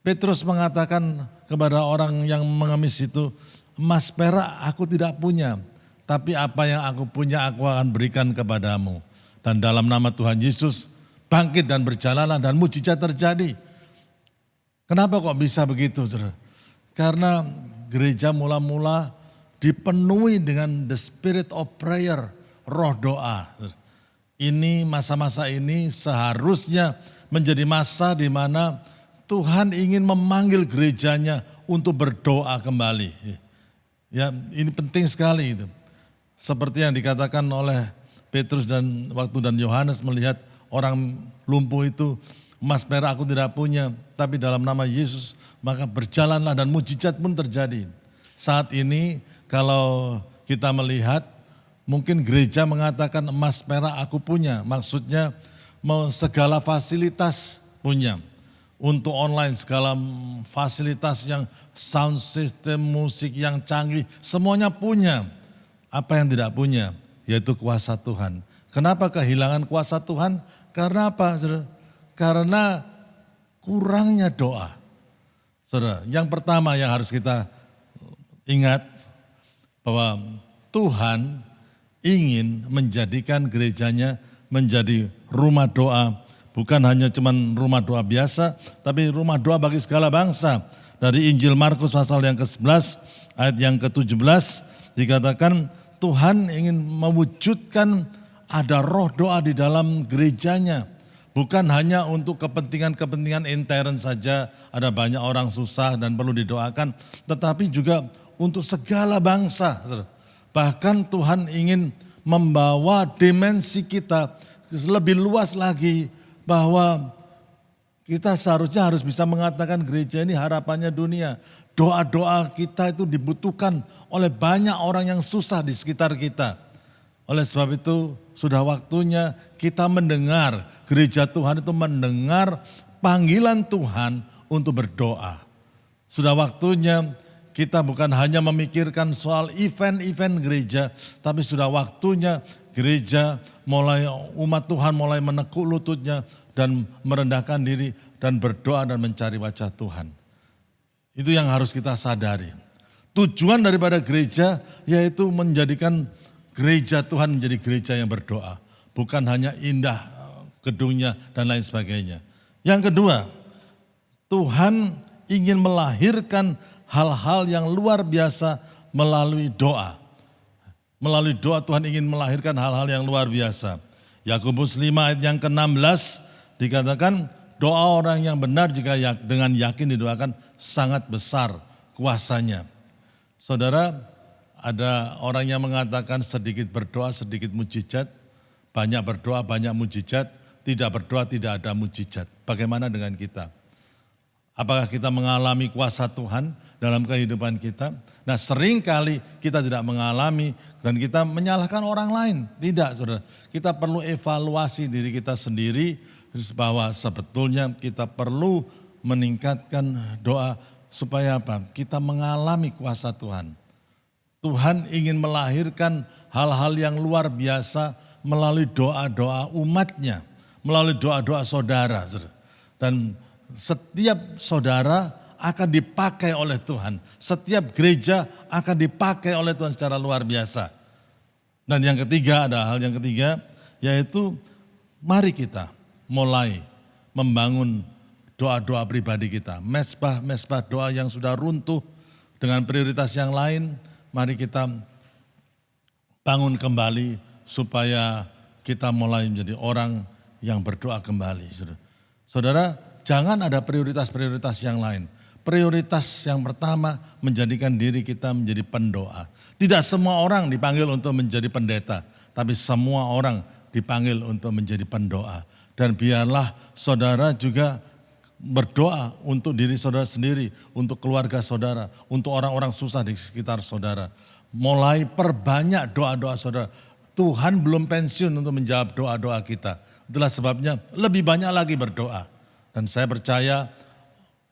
Speaker 3: Petrus mengatakan kepada orang yang mengemis itu, emas perak aku tidak punya, tapi apa yang aku punya aku akan berikan kepadamu. Dan dalam nama Tuhan Yesus bangkit dan berjalanlah dan mujizat terjadi. Kenapa kok bisa begitu, saudara? Karena gereja mula-mula dipenuhi dengan the spirit of prayer, roh doa. Ini masa-masa ini seharusnya menjadi masa di mana Tuhan ingin memanggil gerejanya untuk berdoa kembali. Ya, ini penting sekali itu. Seperti yang dikatakan oleh Petrus dan Yohanes melihat orang lumpuh itu, emas perak aku tidak punya, tapi dalam nama Yesus maka berjalanlah dan mujizat pun terjadi. Saat ini kalau kita melihat mungkin gereja mengatakan emas perak aku punya, maksudnya segala fasilitas punya. Untuk online segala fasilitas yang sound system, musik yang canggih, semuanya punya. Apa yang tidak punya? Yaitu kuasa Tuhan. Kenapa kehilangan kuasa Tuhan? Karena apa, saudara? Karena kurangnya doa. Saudara, yang pertama yang harus kita ingat bahwa Tuhan ingin menjadikan gerejanya menjadi rumah doa. Bukan hanya cuman rumah doa biasa, tapi rumah doa bagi segala bangsa. Dari Injil Markus pasal yang ke-11 ayat yang ke-17 dikatakan Tuhan ingin mewujudkan ada roh doa di dalam gerejanya. Bukan hanya untuk kepentingan-kepentingan intern saja, ada banyak orang susah dan perlu didoakan. Tetapi juga untuk segala bangsa. Bahkan Tuhan ingin membawa dimensi kita lebih luas lagi. Bahwa kita seharusnya harus bisa mengatakan gereja ini harapannya dunia. Doa-doa kita itu dibutuhkan oleh banyak orang yang susah di sekitar kita. Oleh sebab itu sudah waktunya kita mendengar, gereja Tuhan itu mendengar panggilan Tuhan untuk berdoa. Sudah waktunya kita bukan hanya memikirkan soal event-event gereja, tapi sudah waktunya gereja umat Tuhan mulai menekuk lututnya dan merendahkan diri dan berdoa dan mencari wajah Tuhan. Itu yang harus kita sadari. Tujuan daripada gereja yaitu menjadikan gereja Tuhan menjadi gereja yang berdoa. Bukan hanya indah gedungnya dan lain sebagainya. Yang kedua, Tuhan ingin melahirkan hal-hal yang luar biasa melalui doa. Melalui doa Tuhan ingin melahirkan hal-hal yang luar biasa. Yakobus 5 ayat yang ke-16 dikatakan doa orang yang benar jika dengan yakin didoakan sangat besar kuasanya. Saudara, Ada orang yang mengatakan sedikit berdoa, sedikit mujizat, banyak berdoa, banyak mujizat, tidak berdoa, tidak ada mujizat. Bagaimana dengan kita? Apakah kita mengalami kuasa Tuhan dalam kehidupan kita? Nah, seringkali kita tidak mengalami dan kita menyalahkan orang lain. Tidak, saudara. Kita perlu evaluasi diri kita sendiri bahwa sebetulnya kita perlu meningkatkan doa supaya apa? Kita mengalami kuasa Tuhan. Tuhan ingin melahirkan hal-hal yang luar biasa melalui doa-doa umatnya, melalui doa-doa saudara. Dan setiap saudara akan dipakai oleh Tuhan. Setiap gereja akan dipakai oleh Tuhan secara luar biasa. Dan yang ketiga, ada hal yang ketiga, yaitu mari kita mulai membangun doa-doa pribadi kita. Mesbah doa yang sudah runtuh dengan prioritas yang lain, mari kita bangun kembali supaya kita mulai menjadi orang yang berdoa kembali. Saudara, jangan ada prioritas-prioritas yang lain. Prioritas yang pertama menjadikan diri kita menjadi pendoa. Tidak semua orang dipanggil untuk menjadi pendeta, tapi semua orang dipanggil untuk menjadi pendoa. Dan biarlah saudara juga berdoa untuk diri saudara sendiri, untuk keluarga saudara, untuk orang-orang susah di sekitar saudara. Mulai perbanyak doa-doa saudara. Tuhan belum pensiun untuk menjawab doa-doa kita. Itulah sebabnya lebih banyak lagi berdoa. Dan saya percaya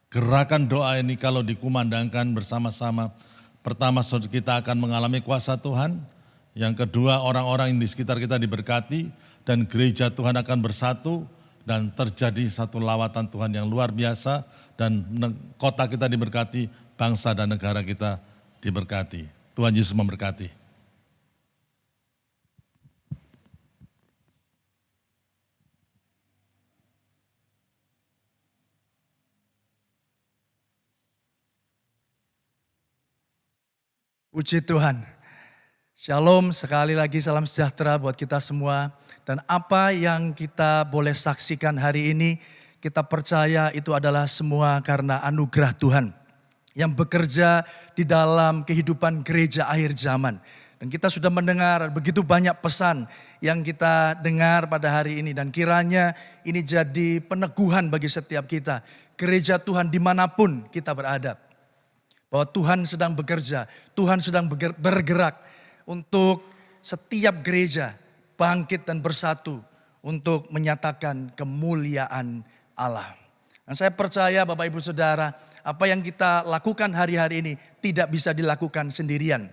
Speaker 3: gerakan doa ini kalau dikumandangkan bersama-sama, pertama kita akan mengalami kuasa Tuhan. Yang kedua, orang-orang di sekitar kita diberkati dan gereja Tuhan akan bersatu dan terjadi satu lawatan Tuhan yang luar biasa dan kota kita diberkati, bangsa dan negara kita diberkati. Tuhan Yesus memberkati.
Speaker 10: Puji Tuhan. Shalom, sekali lagi salam sejahtera buat kita semua. Dan apa yang kita boleh saksikan hari ini, kita percaya itu adalah semua karena anugerah Tuhan yang bekerja di dalam kehidupan gereja akhir zaman. Dan kita sudah mendengar begitu banyak pesan yang kita dengar pada hari ini. Dan kiranya ini jadi peneguhan bagi setiap kita. Gereja Tuhan dimanapun kita berada. Bahwa Tuhan sedang bekerja, Tuhan sedang bergerak untuk setiap gereja bangkit dan bersatu untuk menyatakan kemuliaan Allah. Dan saya percaya Bapak Ibu Saudara, apa yang kita lakukan hari-hari ini tidak bisa dilakukan sendirian.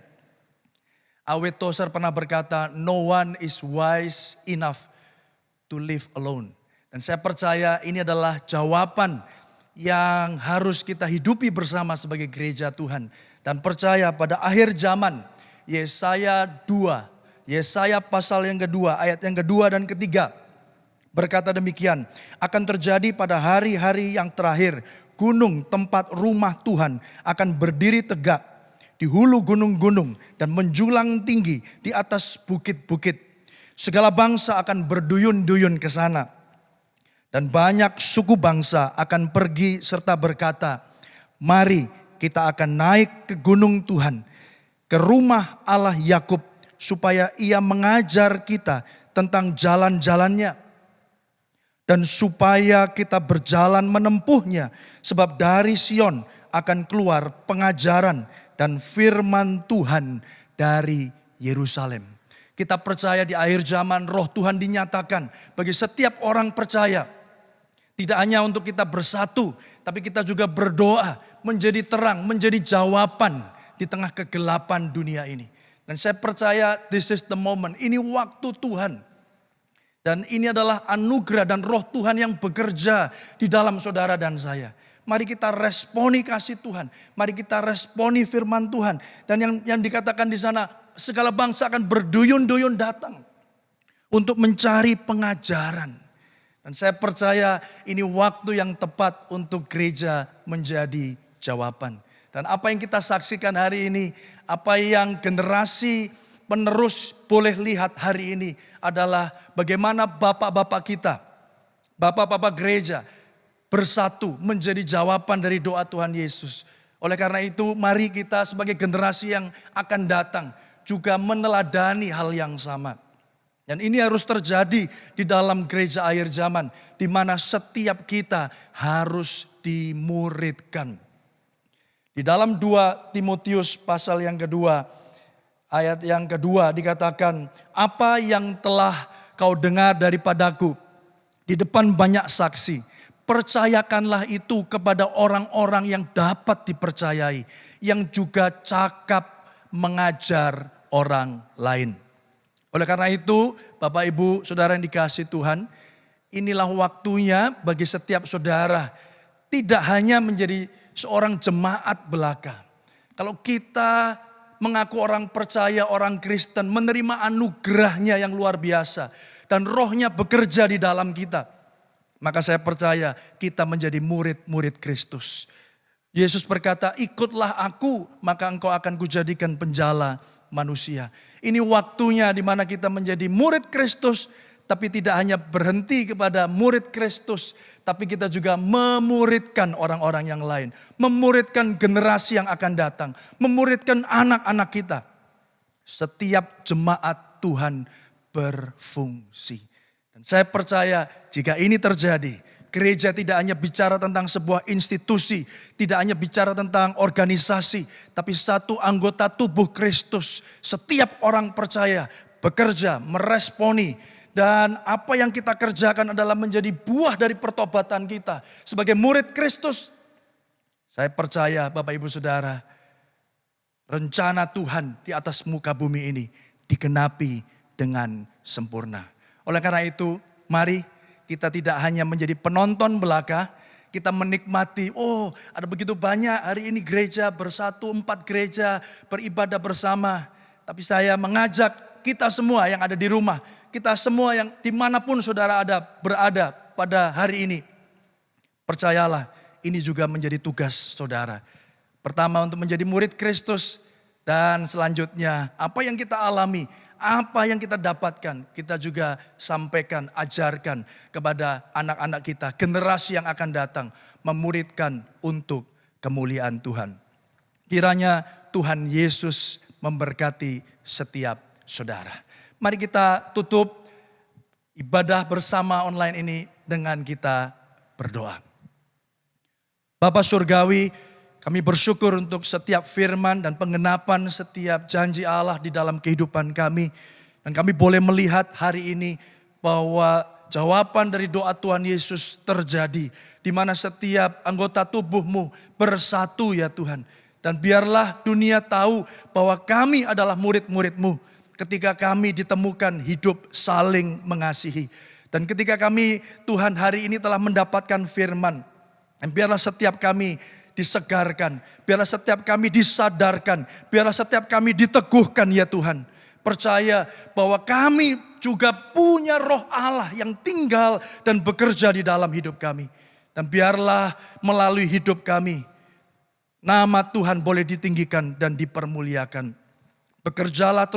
Speaker 10: Awet Tozer pernah berkata, no one is wise enough to live alone. Dan saya percaya ini adalah jawaban yang harus kita hidupi bersama sebagai gereja Tuhan. Dan percaya pada akhir zaman, Yesaya 2, Yesaya pasal yang kedua, ayat yang kedua dan ketiga, berkata demikian, akan terjadi pada hari-hari yang terakhir, gunung tempat rumah Tuhan akan berdiri tegak di hulu gunung-gunung dan menjulang tinggi di atas bukit-bukit. Segala bangsa akan berduyun-duyun ke sana. Dan banyak suku bangsa akan pergi serta berkata, mari kita akan naik ke gunung Tuhan, ke rumah Allah Yakub, supaya ia mengajar kita tentang jalan-jalannya. Dan supaya kita berjalan menempuhnya, sebab dari Sion akan keluar pengajaran dan firman Tuhan dari Yerusalem. Kita percaya di akhir zaman roh Tuhan dinyatakan bagi setiap orang percaya. Tidak hanya untuk kita bersatu, tapi kita juga berdoa menjadi terang, menjadi jawaban di tengah kegelapan dunia ini. Dan saya percaya this is the moment, ini waktu Tuhan. Dan ini adalah anugerah dan roh Tuhan yang bekerja di dalam saudara dan saya. Mari kita responi kasih Tuhan, mari kita responi firman Tuhan. Dan yang dikatakan di sana, segala bangsa akan berduyun-duyun datang untuk mencari pengajaran. Dan saya percaya ini waktu yang tepat untuk gereja menjadi jawaban. Dan apa yang kita saksikan hari ini, apa yang generasi penerus boleh lihat hari ini adalah bagaimana bapak-bapak kita, bapak-bapak gereja bersatu menjadi jawaban dari doa Tuhan Yesus. Oleh karena itu mari kita sebagai generasi yang akan datang juga meneladani hal yang sama. Dan ini harus terjadi di dalam gereja akhir zaman, di mana setiap kita harus dimuridkan. Di dalam 2 Timotius pasal yang kedua, ayat yang kedua dikatakan, apa yang telah kau dengar daripadaku di depan banyak saksi, percayakanlah itu kepada orang-orang yang dapat dipercayai, yang juga cakap mengajar orang lain. Oleh karena itu, Bapak Ibu, Saudara yang dikasihi Tuhan, inilah waktunya bagi setiap saudara tidak hanya menjadi seorang jemaat belaka. Kalau kita mengaku orang percaya, orang Kristen, menerima anugerahnya yang luar biasa dan rohnya bekerja di dalam kita, maka saya percaya kita menjadi murid-murid Kristus. Yesus berkata, ikutlah aku, maka engkau akan kujadikan penjala manusia. Ini waktunya di mana kita menjadi murid Kristus, tapi tidak hanya berhenti kepada murid Kristus, tapi kita juga memuridkan orang-orang yang lain. Memuridkan generasi yang akan datang. Memuridkan anak-anak kita. Setiap jemaat Tuhan berfungsi. Dan saya percaya jika ini terjadi, gereja tidak hanya bicara tentang sebuah institusi, tidak hanya bicara tentang organisasi, tapi satu anggota tubuh Kristus. Setiap orang percaya, bekerja, meresponi, dan apa yang kita kerjakan adalah menjadi buah dari pertobatan kita. Sebagai murid Kristus, saya percaya Bapak Ibu Saudara, rencana Tuhan di atas muka bumi ini digenapi dengan sempurna. Oleh karena itu, mari kita tidak hanya menjadi penonton belaka, kita menikmati, oh ada begitu banyak hari ini gereja bersatu, 4 gereja beribadah bersama. Tapi saya mengajak kita semua yang ada di rumah, kita semua yang dimanapun saudara berada pada hari ini. Percayalah, ini juga menjadi tugas saudara. Pertama untuk menjadi murid Kristus, dan selanjutnya apa yang kita alami, apa yang kita dapatkan, kita juga sampaikan, ajarkan kepada anak-anak kita, generasi yang akan datang, memuridkan untuk kemuliaan Tuhan. Kiranya Tuhan Yesus memberkati setiap saudara. Mari kita tutup ibadah bersama online ini dengan kita berdoa. Bapa Surgawi, kami bersyukur untuk setiap firman dan penggenapan setiap janji Allah di dalam kehidupan kami. Dan kami boleh melihat hari ini bahwa jawaban dari doa Tuhan Yesus terjadi. Di mana setiap anggota tubuhmu bersatu ya Tuhan. Dan biarlah dunia tahu bahwa kami adalah murid-murid-Mu. Ketika kami ditemukan hidup saling mengasihi. Dan ketika kami Tuhan hari ini telah mendapatkan firman. Dan biarlah setiap kami disegarkan, biarlah setiap kami disadarkan, biarlah setiap kami diteguhkan ya Tuhan. Percaya bahwa kami juga punya roh Allah yang tinggal dan bekerja di dalam hidup kami. Dan biarlah melalui hidup kami, nama Tuhan boleh ditinggikan dan dipermuliakan. Bekerjalah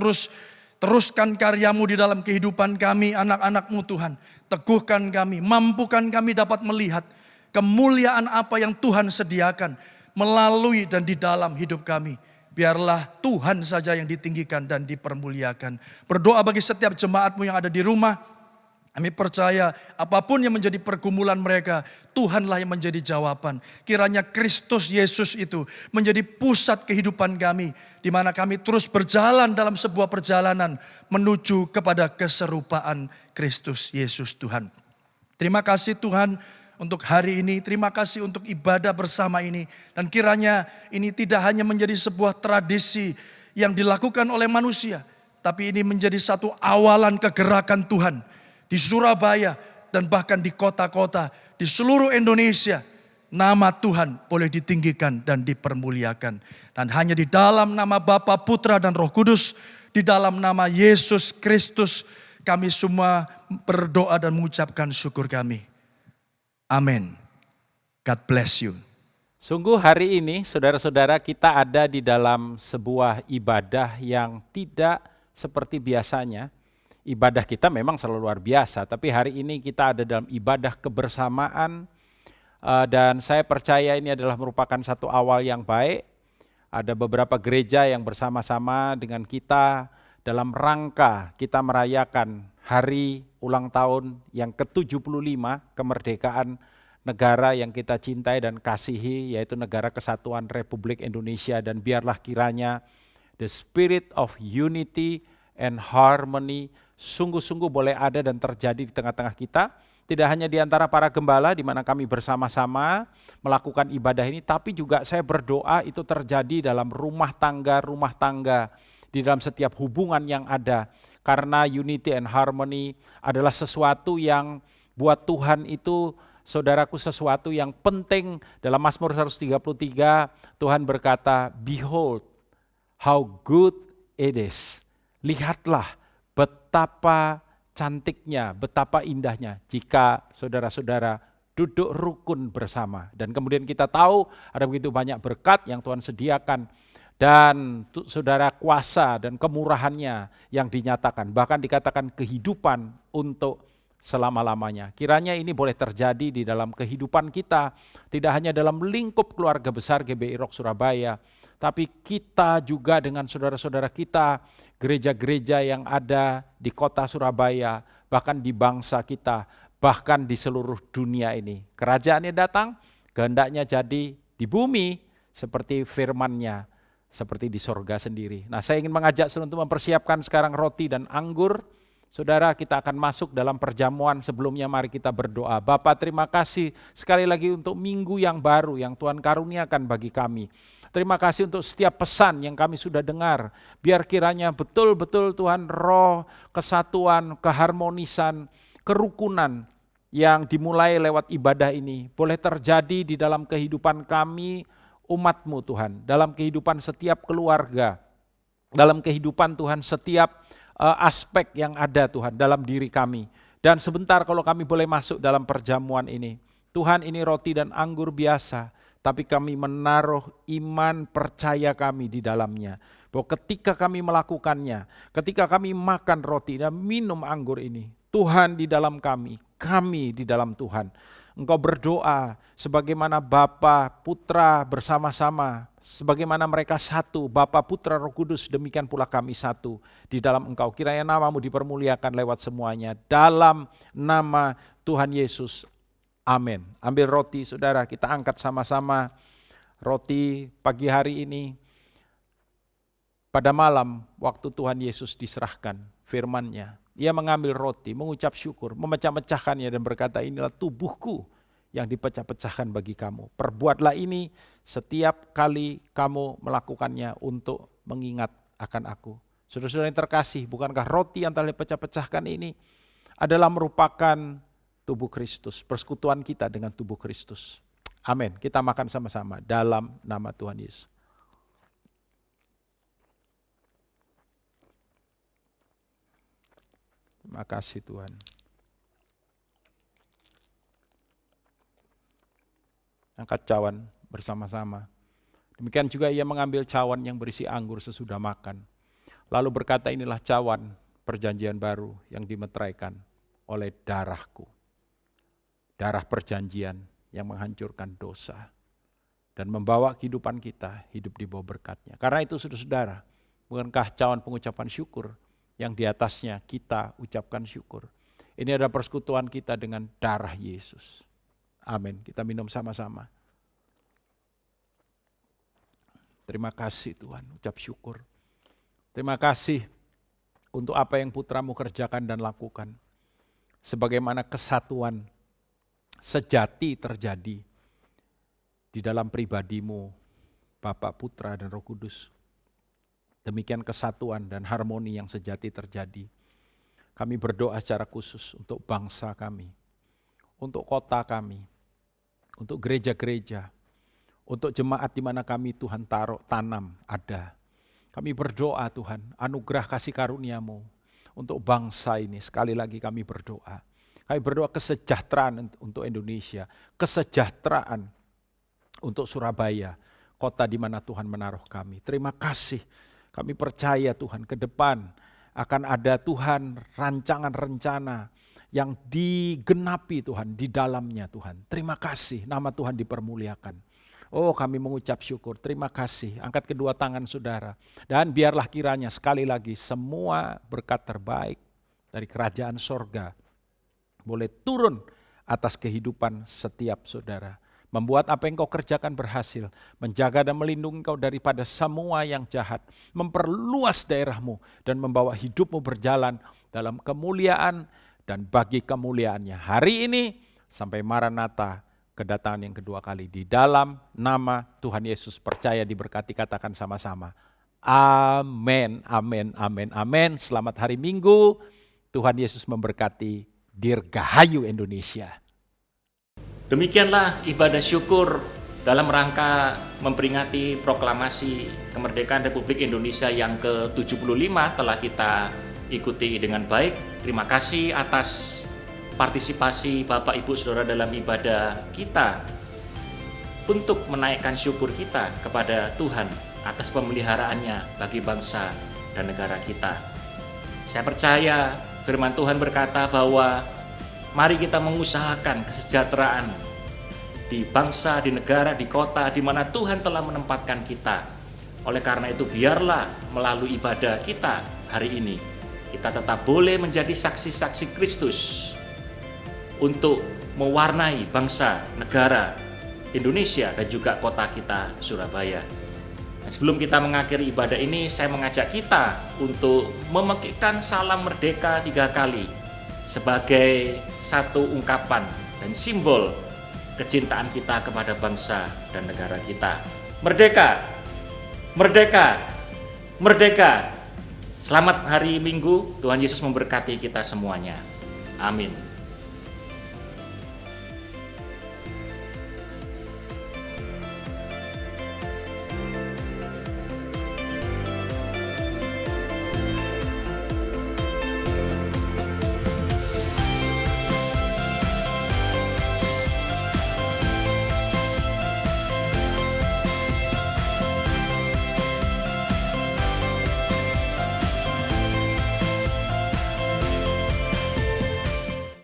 Speaker 10: teruskan karyamu di dalam kehidupan kami, anak-anak-Mu Tuhan. Teguhkan kami, mampukan kami dapat melihat kemuliaan apa yang Tuhan sediakan melalui dan di dalam hidup kami. Biarlah Tuhan saja yang ditinggikan dan dipermuliakan. Berdoa bagi setiap jemaat-Mu yang ada di rumah. Kami percaya apapun yang menjadi pergumulan mereka, Tuhanlah yang menjadi jawaban. Kiranya Kristus Yesus itu menjadi pusat kehidupan kami. Di mana kami terus berjalan dalam sebuah perjalanan menuju kepada keserupaan Kristus Yesus Tuhan. Terima kasih Tuhan untuk hari ini, terima kasih untuk ibadah bersama ini. Dan kiranya ini tidak hanya menjadi sebuah tradisi yang dilakukan oleh manusia. Tapi ini menjadi satu awalan kegerakan Tuhan. Di Surabaya dan bahkan di kota-kota, di seluruh Indonesia. Nama Tuhan boleh ditinggikan dan dipermuliakan. Dan hanya di dalam nama Bapa, Putra dan Roh Kudus. Di dalam nama Yesus Kristus kami semua berdoa dan mengucapkan syukur kami. Amin. God bless you.
Speaker 11: Sungguh hari ini saudara-saudara kita ada di dalam sebuah ibadah yang tidak seperti biasanya. Ibadah kita memang selalu luar biasa, tapi hari ini kita ada dalam ibadah kebersamaan Dan saya percaya ini adalah merupakan satu awal yang baik. Ada beberapa gereja yang bersama-sama dengan kita dalam rangka kita merayakan hari ulang tahun yang ke-75 kemerdekaan negara yang kita cintai dan kasihi, yaitu Negara Kesatuan Republik Indonesia. Dan biarlah kiranya the spirit of unity and harmony sungguh-sungguh boleh ada dan terjadi di tengah-tengah kita. Tidak hanya di antara para gembala di mana kami bersama-sama melakukan ibadah ini, tapi juga saya berdoa itu terjadi dalam rumah tangga, di dalam setiap hubungan yang ada. Karena unity and harmony adalah sesuatu yang buat Tuhan itu, saudaraku, sesuatu yang penting. Dalam Mazmur 133, Tuhan berkata, "Behold, how good it is." Lihatlah betapa cantiknya, betapa indahnya jika saudara-saudara duduk rukun bersama. Dan kemudian kita tahu ada begitu banyak berkat yang Tuhan sediakan. Dan saudara, kuasa dan kemurahannya yang dinyatakan. Bahkan dikatakan kehidupan untuk selama-lamanya. Kiranya ini boleh terjadi di dalam kehidupan kita. Tidak hanya dalam lingkup keluarga besar GBI Rock Surabaya, tapi kita juga dengan saudara-saudara kita, gereja-gereja yang ada di kota Surabaya, bahkan di bangsa kita, bahkan di seluruh dunia ini. Kerajaannya datang, kehendaknya jadi di bumi seperti firman-Nya, seperti di sorga sendiri. Nah, saya ingin mengajak saudara untuk mempersiapkan sekarang roti dan anggur. Saudara, kita akan masuk dalam perjamuan. Sebelumnya mari kita berdoa. Bapa, terima kasih sekali lagi untuk minggu yang baru yang Tuhan karuniakan bagi kami. Terima kasih untuk setiap pesan yang kami sudah dengar. Biar kiranya betul-betul Tuhan roh, kesatuan, keharmonisan, kerukunan yang dimulai lewat ibadah ini boleh terjadi di dalam kehidupan kami, umat-Mu Tuhan. Dalam kehidupan setiap keluarga, dalam kehidupan Tuhan setiap aspek yang ada Tuhan dalam diri kami. Dan sebentar kalau kami boleh masuk dalam perjamuan ini. Tuhan, ini roti dan anggur biasa, tapi kami menaruh iman percaya kami di dalamnya. Bahwa ketika kami melakukannya, ketika kami makan roti dan minum anggur ini, Tuhan di dalam kami di dalam Tuhan. Engkau berdoa sebagaimana Bapa, Putra bersama-sama, sebagaimana mereka satu, Bapa, Putra, Roh Kudus, demikian pula kami satu di dalam Engkau. Kiranya nama-Mu dipermuliakan lewat semuanya. Dalam nama Tuhan Yesus. Amin. Ambil roti saudara, kita angkat sama-sama roti pagi hari ini. Pada malam waktu Tuhan Yesus diserahkan firman-Nya, Ia mengambil roti, mengucap syukur, memecah-mecahkannya dan berkata, "Inilah tubuhku yang dipecah-pecahkan bagi kamu. Perbuatlah ini setiap kali kamu melakukannya untuk mengingat akan aku." Saudara-saudara yang terkasih, bukankah roti yang telah dipecah-pecahkan ini adalah merupakan tubuh Kristus, persekutuan kita dengan tubuh Kristus. Amin. Kita makan sama-sama dalam nama Tuhan Yesus. Terima kasih Tuhan. Angkat cawan bersama-sama. Demikian juga Ia mengambil cawan yang berisi anggur sesudah makan. Lalu berkata, "Inilah cawan perjanjian baru yang dimeteraikan oleh darahku." Darah perjanjian yang menghancurkan dosa dan membawa kehidupan kita hidup di bawah berkat-Nya. Karena itu saudara-saudara, bukankah cawan pengucapan syukur yang di atasnya kita ucapkan syukur. Ini adalah persekutuan kita dengan darah Yesus. Amin. Kita minum sama-sama. Terima kasih Tuhan, ucap syukur. Terima kasih untuk apa yang Putra-Mu kerjakan dan lakukan. Sebagaimana kesatuan sejati terjadi di dalam pribadi-Mu, Bapa, Putra, dan Roh Kudus. Demikian kesatuan dan harmoni yang sejati terjadi. Kami berdoa secara khusus untuk bangsa kami, untuk kota kami, untuk gereja-gereja, untuk jemaat di mana kami Tuhan taruh tanam ada. Kami berdoa Tuhan, anugerah kasih karunia-Mu untuk bangsa ini. Sekali lagi kami berdoa. Kami berdoa kesejahteraan untuk Indonesia, kesejahteraan untuk Surabaya, kota di mana Tuhan menaruh kami. Terima kasih. Kami percaya Tuhan ke depan akan ada Tuhan rancangan rencana yang digenapi Tuhan di dalamnya Tuhan. Terima kasih, nama Tuhan dipermuliakan. Oh, kami mengucap syukur, terima kasih. Angkat kedua tangan saudara. Dan biarlah kiranya sekali lagi semua berkat terbaik dari kerajaan sorga boleh turun atas kehidupan setiap saudara. Membuat apa yang kau kerjakan berhasil, menjaga dan melindungi kau daripada semua yang jahat, memperluas daerahmu dan membawa hidupmu berjalan dalam kemuliaan dan bagi kemuliaannya. Hari ini sampai Maranatha, kedatangan yang kedua kali. Di dalam nama Tuhan Yesus percaya diberkati, katakan sama-sama. Amin, amin, amin, amin. Selamat hari Minggu, Tuhan Yesus memberkati. Dirgahayu Indonesia.
Speaker 1: Demikianlah ibadah syukur dalam rangka memperingati proklamasi kemerdekaan Republik Indonesia yang ke-75 telah kita ikuti dengan baik. Terima kasih atas partisipasi Bapak Ibu Saudara dalam ibadah kita untuk menaikkan syukur kita kepada Tuhan atas pemeliharaannya bagi bangsa dan negara kita. Saya percaya firman Tuhan berkata bahwa mari kita mengusahakan kesejahteraan di bangsa, di negara, di kota, di mana Tuhan telah menempatkan kita. Oleh karena itu, biarlah melalui ibadah kita hari ini, kita tetap boleh menjadi saksi-saksi Kristus untuk mewarnai bangsa, negara, Indonesia, dan juga kota kita, Surabaya. Nah, sebelum kita mengakhiri ibadah ini, saya mengajak kita untuk memekikkan salam merdeka 3 kali sebagai satu ungkapan dan simbol kecintaan kita kepada bangsa dan negara kita. Merdeka! Merdeka! Merdeka! Selamat hari Minggu, Tuhan Yesus memberkati kita semuanya. Amin.